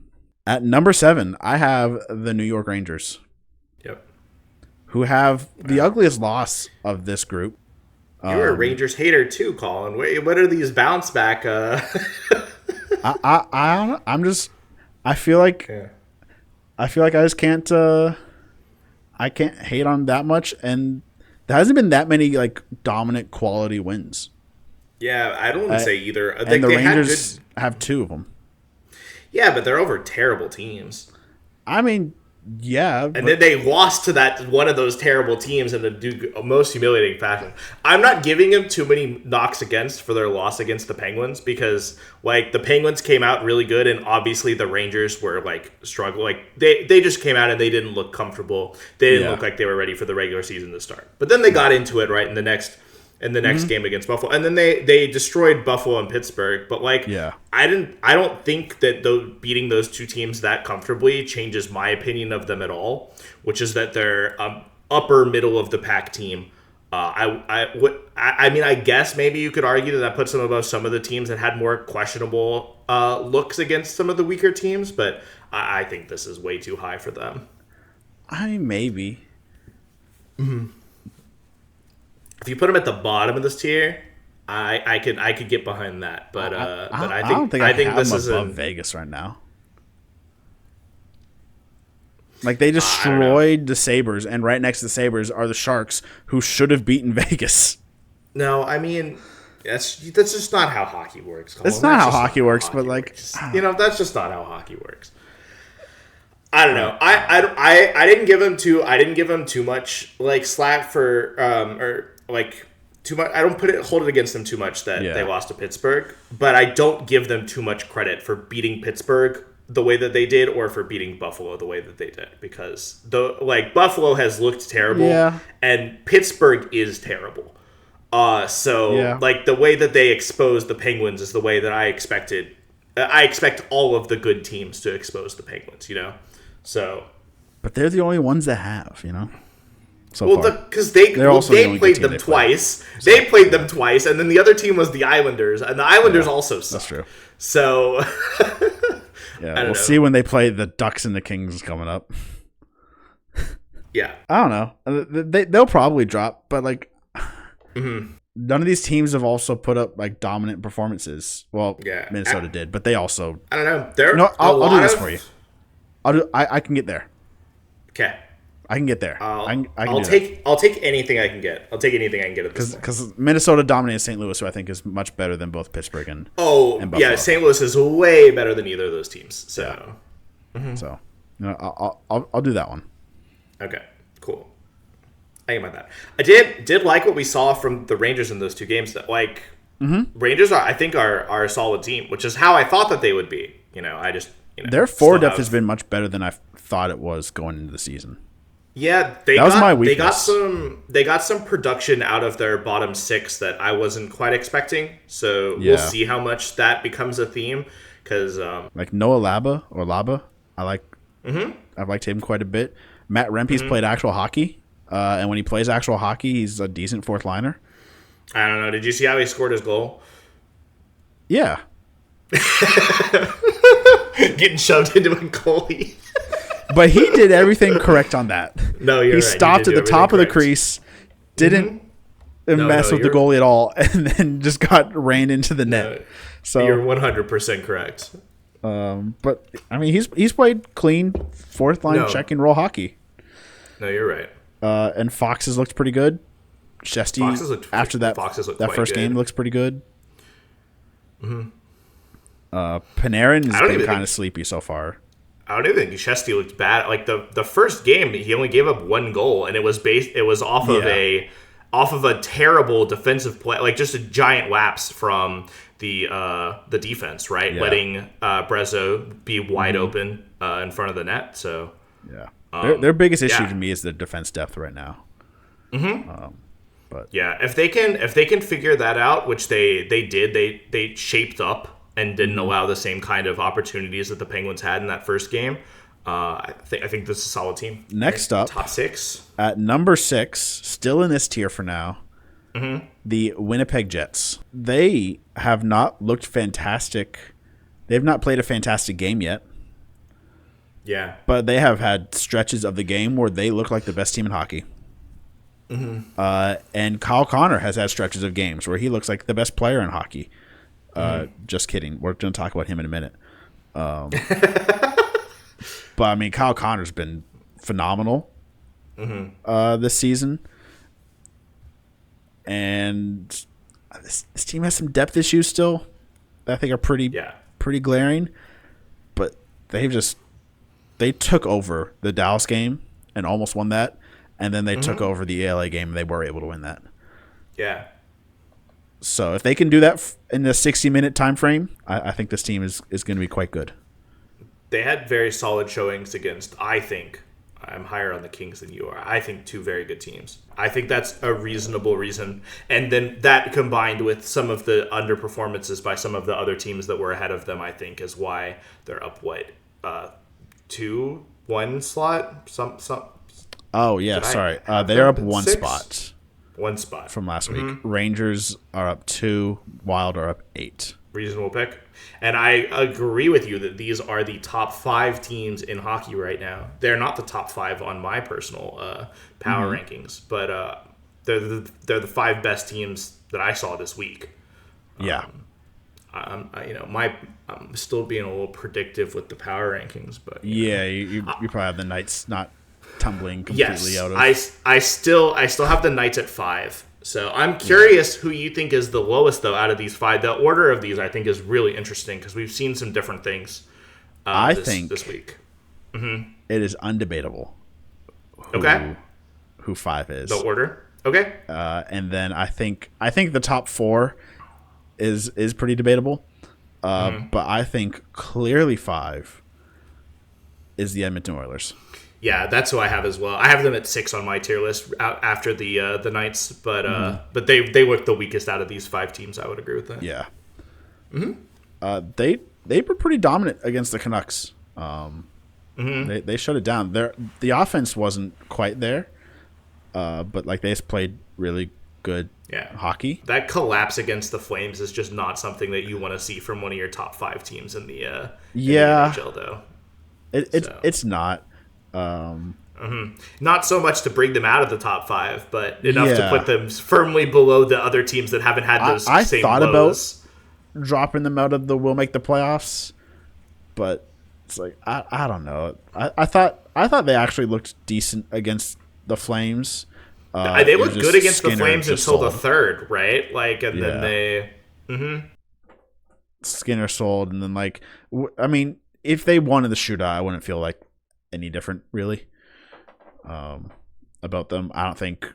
At number 7, I have the New York Rangers. Yep. Who have the ugliest loss of this group. You're a Rangers hater too, Colin. What are these bounce back? I feel like I just can't. I can't hate on that much, and there hasn't been that many like dominant quality wins. Yeah, I don't want to say either. And the Rangers have 2 of them. Yeah, but they're over terrible teams. I mean, Yeah, and then they lost to that one of those terrible teams in the most humiliating fashion. I'm not giving them too many knocks against for their loss against the Penguins because like the Penguins came out really good, and obviously the Rangers were like struggling. Like they just came out and they didn't look comfortable. They didn't look like they were ready for the regular season to start. But then they got into it right in the next game against Buffalo, and then they destroyed Buffalo and Pittsburgh. But like, I don't think that beating those two teams that comfortably changes my opinion of them at all, which is that they're upper middle of the pack team. I mean, I guess maybe you could argue that puts them above some of the teams that had more questionable looks against some of the weaker teams, but I think this is way too high for them. Maybe. Mm-hmm. If you put them at the bottom of this tier, I could get behind that, but I think this is above Vegas right now. Like they destroyed the Sabres, and right next to the Sabres are the Sharks, who should have beaten Vegas. No, I mean that's just not how hockey works. Colin. It's not how hockey works, but like that's just not how hockey works. I don't know. I didn't give them too much like slack for or like too much. I don't hold it against them too much that they lost to Pittsburgh, but I don't give them too much credit for beating Pittsburgh the way that they did or for beating Buffalo the way that they did, because Buffalo has looked terrible and Pittsburgh is terrible. Like the way that they exposed the Penguins is the way that I expected. I expect all of the good teams to expose the Penguins, So, but they're the only ones that have, because they played them twice. They played them twice, and then the other team was the Islanders, and the Islanders also suck. That's true. So, we'll see when they play the Ducks and the Kings coming up. Yeah, I don't know. They'll probably drop, but like, none of these teams have also put up like dominant performances. Well, Minnesota did, but they also. I don't know. I'll do this for you. I can get there. Okay. I can get there. I'll take anything I can get. I'll take anything I can get at this point. Because Minnesota dominated St. Louis, who I think is much better than both Pittsburgh and Buffalo. Yeah, St. Louis is way better than either of those teams. So, so I'll do that one. Okay, cool. I get that. I did like what we saw from the Rangers in those two games. That Rangers are a solid team, which is how I thought that they would be. Their forward depth has been much better than I thought it was going into the season. Yeah, they got some production out of their bottom six that I wasn't quite expecting. So we'll see how much that becomes a theme. Because like Noah Laba, I've liked him quite a bit. Matt Rempe's played actual hockey, and when he plays actual hockey, he's a decent fourth liner. I don't know. Did you see how he scored his goal? Yeah. Getting shoved into a goalie. But he did everything correct on that. No, you're right. He stopped at the top of the crease, didn't mess with the goalie at all, and then just got rained into the net. So you're 100% correct. But I mean, he's played clean fourth line check and roll hockey. No, you're right. And Fox has looked pretty good. Shesty after that first game looks pretty good. Panarin has been kind of sleepy so far. I don't even think Shesty looked bad. Like the first game, he only gave up one goal, and it was off of a terrible defensive play, like just a giant lapse from the defense, right? Yeah. Letting Brezzo be wide open in front of the net. So their biggest issue to me is the defense depth right now. But if they can figure that out, which they did, they shaped up and didn't allow the same kind of opportunities that the Penguins had in that first game. I think this is a solid team. Next up, top six. At number 6, still in this tier for now, the Winnipeg Jets. They have not looked fantastic. They have not played a fantastic game yet. Yeah. But they have had stretches of the game where they look like the best team in hockey. And Kyle Connor has had stretches of games where he looks like the best player in hockey. Just kidding. We're going to talk about him in a minute. But I mean, Kyle Connor's been phenomenal this season, and this team has some depth issues still that I think are pretty glaring. But they've they took over the Dallas game and almost won that, and then they took over the LA game and they were able to win that. Yeah. So if they can do that in the 60-minute time frame, I think this team is going to be quite good. They had very solid showings against, I think, I'm higher on the Kings than you are. I think 2 very good teams. I think that's a reasonable reason. And then that combined with some of the underperformances by some of the other teams that were ahead of them, I think is why they're up, 1 slot? Some. Oh, yeah, sorry. They're up 1 6? spot. 1 spot. From last week. Rangers are up 2. Wild are up 8. Reasonable pick. And I agree with you that these are the top 5 teams in hockey right now. They're not the top 5 on my personal power rankings, but they're the 5 best teams that I saw this week. Yeah. I'm still being a little predictive with the power rankings, but you probably have the Knights not tumbling completely out of. I still have the Knights at 5. So I'm curious who you think is the lowest, though, out of these 5. The order of these, I think, is really interesting because we've seen some different things this week. It is undebatable who 5 is. The order? Okay. And then I think the top 4 is pretty debatable. But I think clearly 5 is the Edmonton Oilers. Yeah, that's who I have as well. I have them at 6 on my tier list after the Knights, but they look the weakest out of these 5 teams. I would agree with that. Yeah. They were pretty dominant against the Canucks. They shut it down. The offense wasn't quite there, but like they just played really good hockey. That collapse against the Flames is just not something that you want to see from one of your top 5 teams in the NHL, though. It's not. Not so much to bring them out of the top 5, but enough to put them firmly below the other teams that haven't had those same thought lows. About dropping them out of the will make the playoffs, but it's like I don't know. I thought they actually looked decent against the Flames. They looked good against the Flames until the 3rd, right? Like, and then they Skinner sold, and then I mean, if they wanted the shootout, I wouldn't feel like any different really about them. I don't think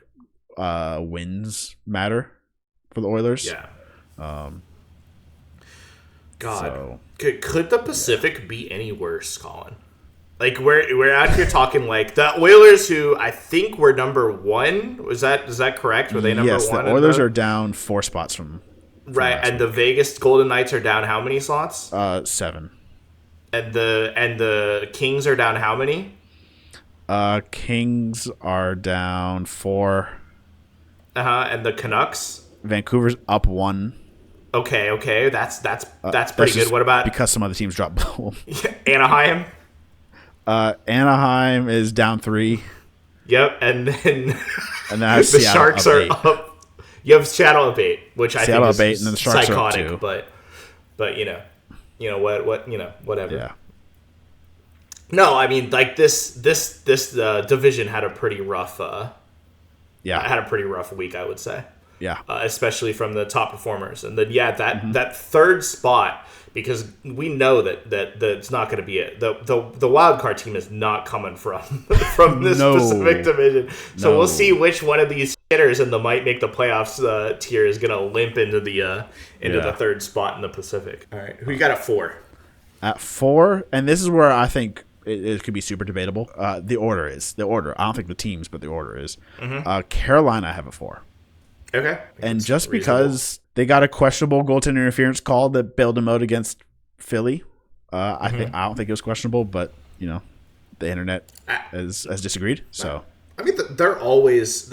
wins matter for the Oilers. Could the Pacific be any worse, Colin? Like we're out here talking like the Oilers, who I think were number 1. Is that correct? Were they number 1? Yes, the Oilers are down 4 spots from right, and the Vegas Golden Knights are down how many slots? 7. And the Kings are down how many? Kings are down 4. And the Canucks? Vancouver's up 1. Okay. That's pretty good. What about because some other teams dropped below them? Anaheim? Anaheim is down 3. Yep, and then the Seattle Sharks are up. You have Seattle up 8, which Seattle I think is 8, and then the Sharks psychotic, are up 2. but whatever. Yeah. No, I mean like this division had a pretty rough had a pretty rough week, I would say. Yeah. Especially from the top performers. And then that 3rd spot, because we know that it's not going to be it. The wild card team is not coming from this specific division. So we'll see which one of these hitters in the might make the playoffs tier is going to limp into the 3rd spot in the Pacific. All right, who you got at 4? At 4, and this is where I think it could be super debatable. The order. I don't think the teams, but the order is. Carolina I have at 4. Okay. And just because they got a questionable goaltender interference call that bailed them out against Philly, I don't think it was questionable, but the internet has disagreed. So I mean, they're always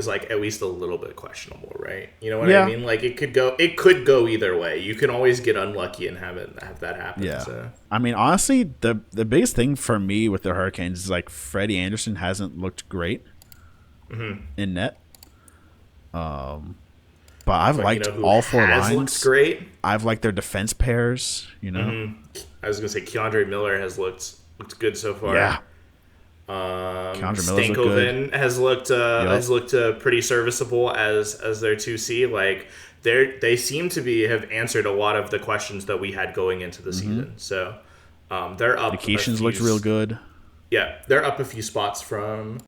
like at least a little bit questionable, right? You know what I mean? Like it could go either way. You can always get unlucky and have that happen. Yeah. So. I mean, honestly, the biggest thing for me with the Hurricanes is like Freddie Anderson hasn't looked great in net. But I've liked all 4 lines. Looks great. I've liked their defense pairs. I was gonna say Keandre Miller has looked good so far. Yeah. Stankoven has looked pretty serviceable as their 2C. Like they seem to have answered a lot of the questions that we had going into the season. So they're up. Nikishin's looked real good. Yeah, they're up a few spots from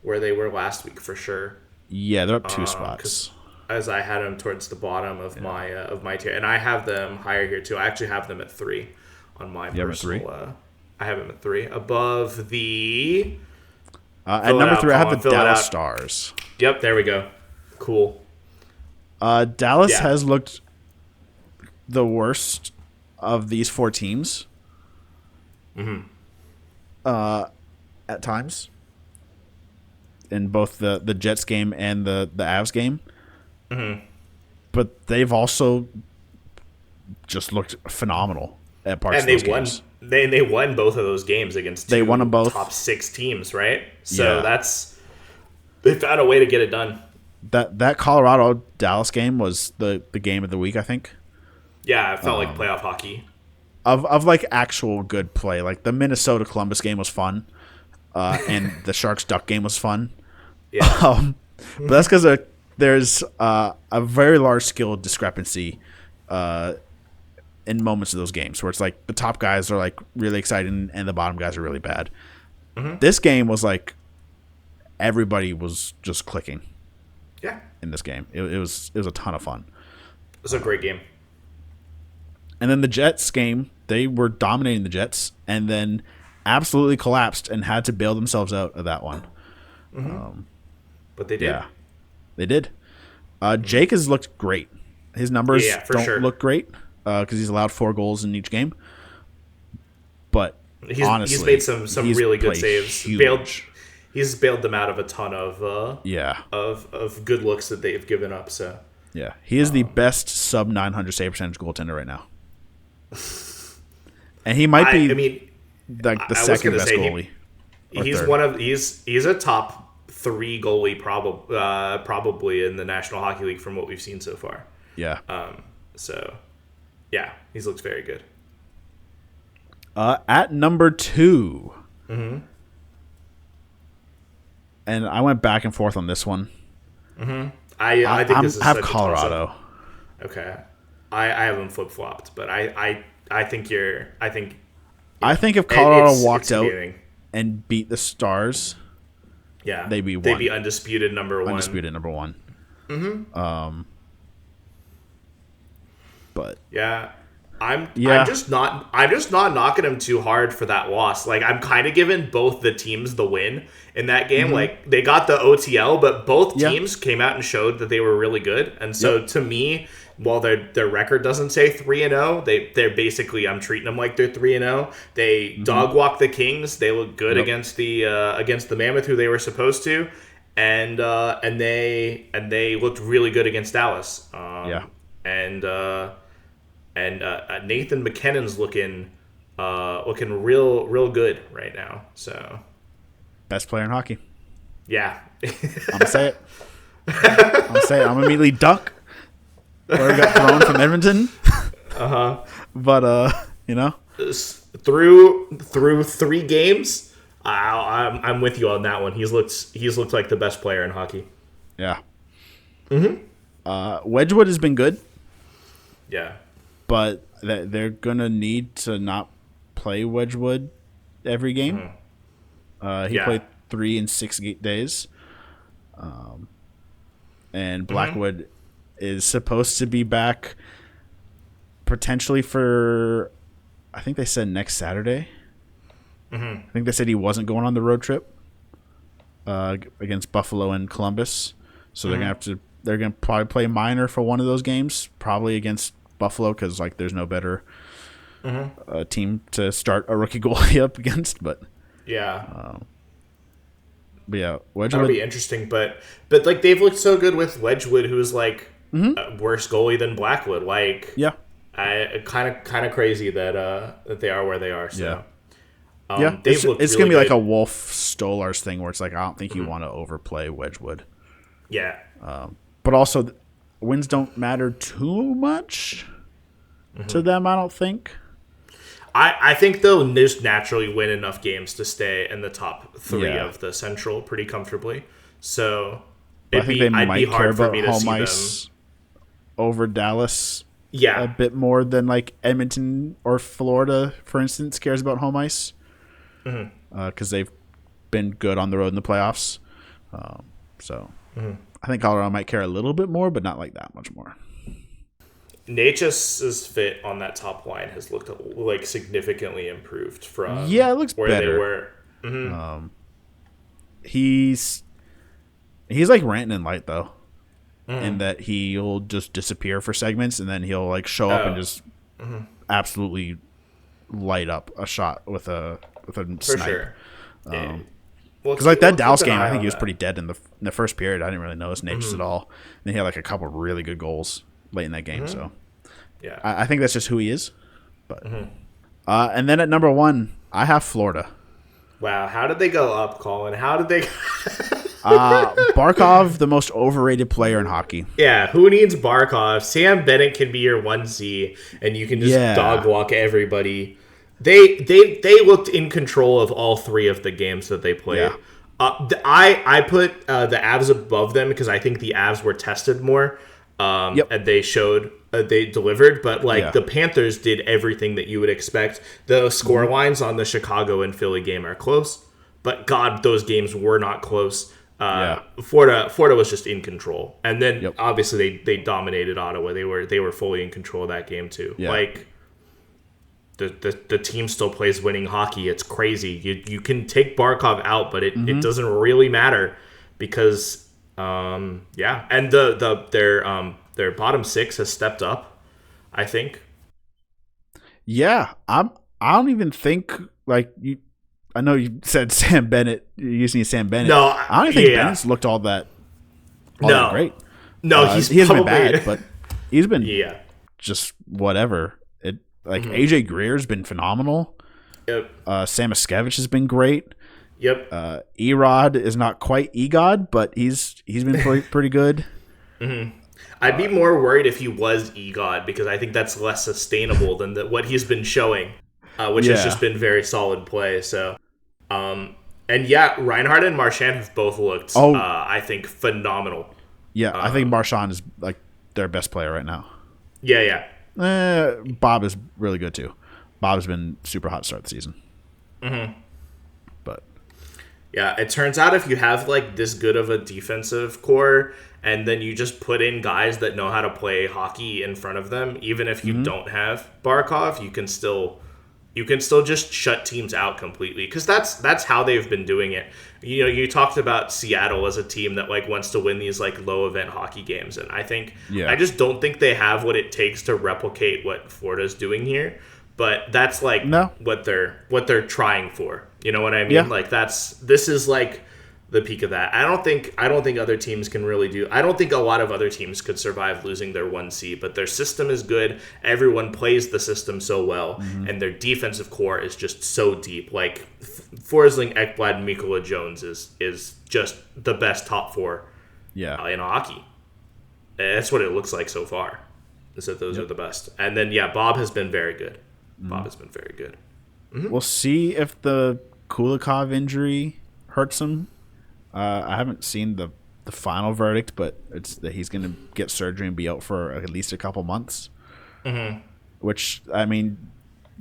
where they were last week for sure. Yeah, they're up 2 spots. As I had them towards the bottom of my tier, and I have them higher here too. I actually have them at 3 on my personal. I have them at 3 above the. At number 3, I have the Dallas Stars. Yep, there we go. Cool. Dallas has looked the worst of these 4 teams. Mm-hmm. At times. In both the Jets game and the Avs game. Mm-hmm. But they've also just looked phenomenal at parts of those games. They won both of those games against they won them both. Top 6 teams, right? So they found a way to get it done. That Colorado Dallas game was the game of the week, I think. Yeah, it felt like playoff hockey. Of like actual good play. Like the Minnesota Columbus game was fun. And the Sharks Duck game was fun. Yeah. But that's because there's a very large skill discrepancy in moments of those games where it's like the top guys are like really exciting and the bottom guys are really bad. Mm-hmm. This game was like everybody was just clicking. Yeah. In this game, it was a ton of fun. It was a great game. And then the Jets game, they were dominating the Jets and then absolutely collapsed and had to bail themselves out of that one. Mm-hmm. But they did. Yeah, they did. Jake has looked great. His numbers don't look great because he's allowed 4 goals in each game. But honestly, he's made some really good saves. He's bailed them out of a ton of of good looks that they've given up. So yeah, he is the best sub 900 save percentage goaltender right now, and he might be the second best goalie. He's a top 3 goalie probably in the National Hockey League from what we've seen so far. Yeah. So yeah, he's looked very good. At number 2. Mm-hmm. And I went back and forth on this one. Mm-hmm. I think this is have Colorado. Okay. I have them flip flopped, but I think if Colorado walked out and beat the Stars, they'd be undisputed number 1. Undisputed number 1. Mm-hmm. But I'm just not knocking them too hard for that loss. Like I'm kind of giving both the teams the win in that game. Mm-hmm. Like they got the OTL, but both teams came out and showed that they were really good. And so to me, while their record doesn't say 3-0, they're basically, I'm treating them like they're 3-0. They dog walk the Kings. They look good against the Mammoth, who they were supposed to, and they looked really good against Dallas. And Nathan McKinnon's looking real good right now. So best player in hockey. Yeah, I'm gonna say it. I'm immediately duck. Or got thrown from Edmonton. But through 3 games, I'm with you on that one. He's looked like the best player in hockey. Yeah. Mm-hmm. Wedgwood has been good. Yeah. But they're gonna need to not play Wedgwood every game. Mm-hmm. He played 3 in 6 days. And Blackwood is supposed to be back potentially for, I think they said next Saturday. Mm-hmm. I think they said he wasn't going on the road trip against Buffalo and Columbus. So they're gonna probably play minor for one of those games, probably against Buffalo, because like there's no better team to start a rookie goalie up against. But Wedgwood, that'll be interesting. But like they've looked so good with Wedgwood, who's like a worse goalie than Blackwood. Like kind of crazy that they are where they are. So it's really gonna be like a Wolf Stolars thing where it's like I don't think you want to overplay Wedgwood. Yeah. But also wins don't matter too much to them, I don't think. I think they'll just naturally win enough games to stay in the top 3 of the Central pretty comfortably. So I'd be hard for me to see them over Dallas. A bit more than like Edmonton or Florida, for instance, cares about home ice. Mm-hmm. because they've been good on the road in the playoffs. I think Colorado might care a little bit more, but not like that much more. Natchez' fit on that top line has looked like significantly improved from it looks where better. They were. Mm-hmm. He's like Rantanen light though, in that he'll just disappear for segments and then he'll like show up and just absolutely light up a shot with a for snipe. Sure. Because like that Dallas game, I think he was pretty dead in the first period. I didn't really notice Natchez at all. And he had like a couple of really good goals late in that game. So yeah, I think that's just who he is. But and then at number 1, I have Florida. Wow, how did they go up, Colin? How did they? Barkov, the most overrated player in hockey. Yeah, who needs Barkov? Sam Bennett can be your 1C, and you can just dog walk everybody. They looked in control of all 3 of the games that they played. Yeah. I put the Avs above them because I think the Avs were tested more, and they showed they delivered. But the Panthers did everything that you would expect. The score lines on the Chicago and Philly game are close, but God, those games were not close. Florida was just in control, and then obviously they dominated Ottawa. They were fully in control of that game too. Yeah. Like the team still plays winning hockey. It's crazy. You can take Barkov out, but it doesn't really matter because and their bottom 6 has stepped up, I think. Yeah, I don't even think like you. I know you said Sam Bennett. You're using Sam Bennett. No, I don't think Bennett's looked all that great. No, he hasn't been bad, but he's been just whatever. AJ Greer's been phenomenal. Yep. Sam Miskevich has been great. Yep. Erod is not quite Egod, but he's been pretty good. I'd be more worried if he was Egod because I think that's less sustainable than what he's been showing, which has just been very solid play. So, Reinhardt and Marchand have both looked, I think, phenomenal. Yeah, I think Marchand is like their best player right now. Yeah. Bob is really good too. Bob's been super hot to start the season. But yeah, it turns out if you have like this good of a defensive core and then you just put in guys that know how to play hockey in front of them, even if you don't have Barkov, you can still just shut teams out completely because that's how they've been doing it. You know, you talked about Seattle as a team that like wants to win these like low event hockey games, and I think I just don't think they have what it takes to replicate what Florida's doing here. But that's like what they're trying for. You know what I mean? Yeah. Like this is like the peak of that. I don't think other teams can really do. I don't think a lot of other teams could survive losing their 1C, but their system is good. Everyone plays the system so well, and their defensive core is just so deep. Like Forsling, Ekblad, and Mikola Jones is just the best top 4 in hockey. That's what it looks like so far. Is that those are the best. And then Bob has been very good. Bob has been very good. We'll see if the Kulikov injury hurts him. I haven't seen the final verdict, but it's that he's going to get surgery and be out for at least a couple months. Which, I mean,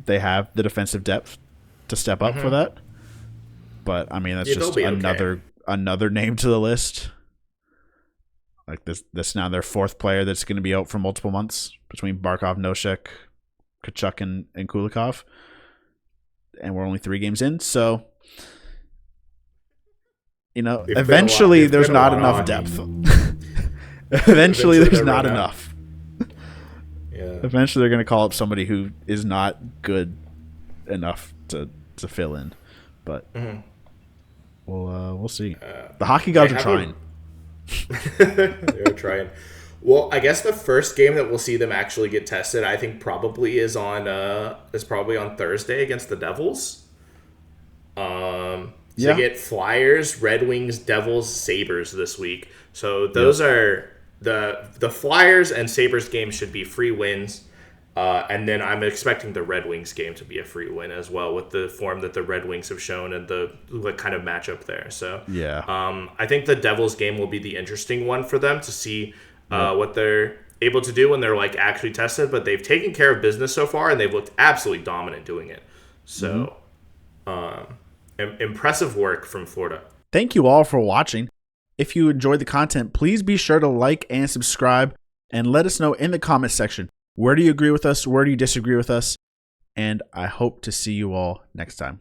they have the defensive depth to step up for that. But I mean, that's just another name to the list. Like this now their 4th player that's going to be out for multiple months between Barkov, Nosek, Kachuk, and Kulikov. And we're only 3 games in, so eventually there's not enough depth. Eventually there's not enough. Eventually they're going to call up somebody who is not good enough to fill in. But we'll see. The hockey gods are trying. They're trying. Well, I guess the first game that we'll see them actually get tested, I think, probably is on Thursday against the Devils. They get Flyers, Red Wings, Devils, Sabres this week. So those are the Flyers and Sabres games should be free wins. And then I'm expecting the Red Wings game to be a free win as well with the form that the Red Wings have shown and the kind of matchup there. So I think the Devils game will be the interesting one for them to see what they're able to do when they're like actually tested. But they've taken care of business so far and they've looked absolutely dominant doing it. So, Impressive work from Florida. Thank you all for watching. If you enjoyed the content, please be sure to like and subscribe and let us know in the comment section, where do you agree with us? Where do you disagree with us? And I hope to see you all next time.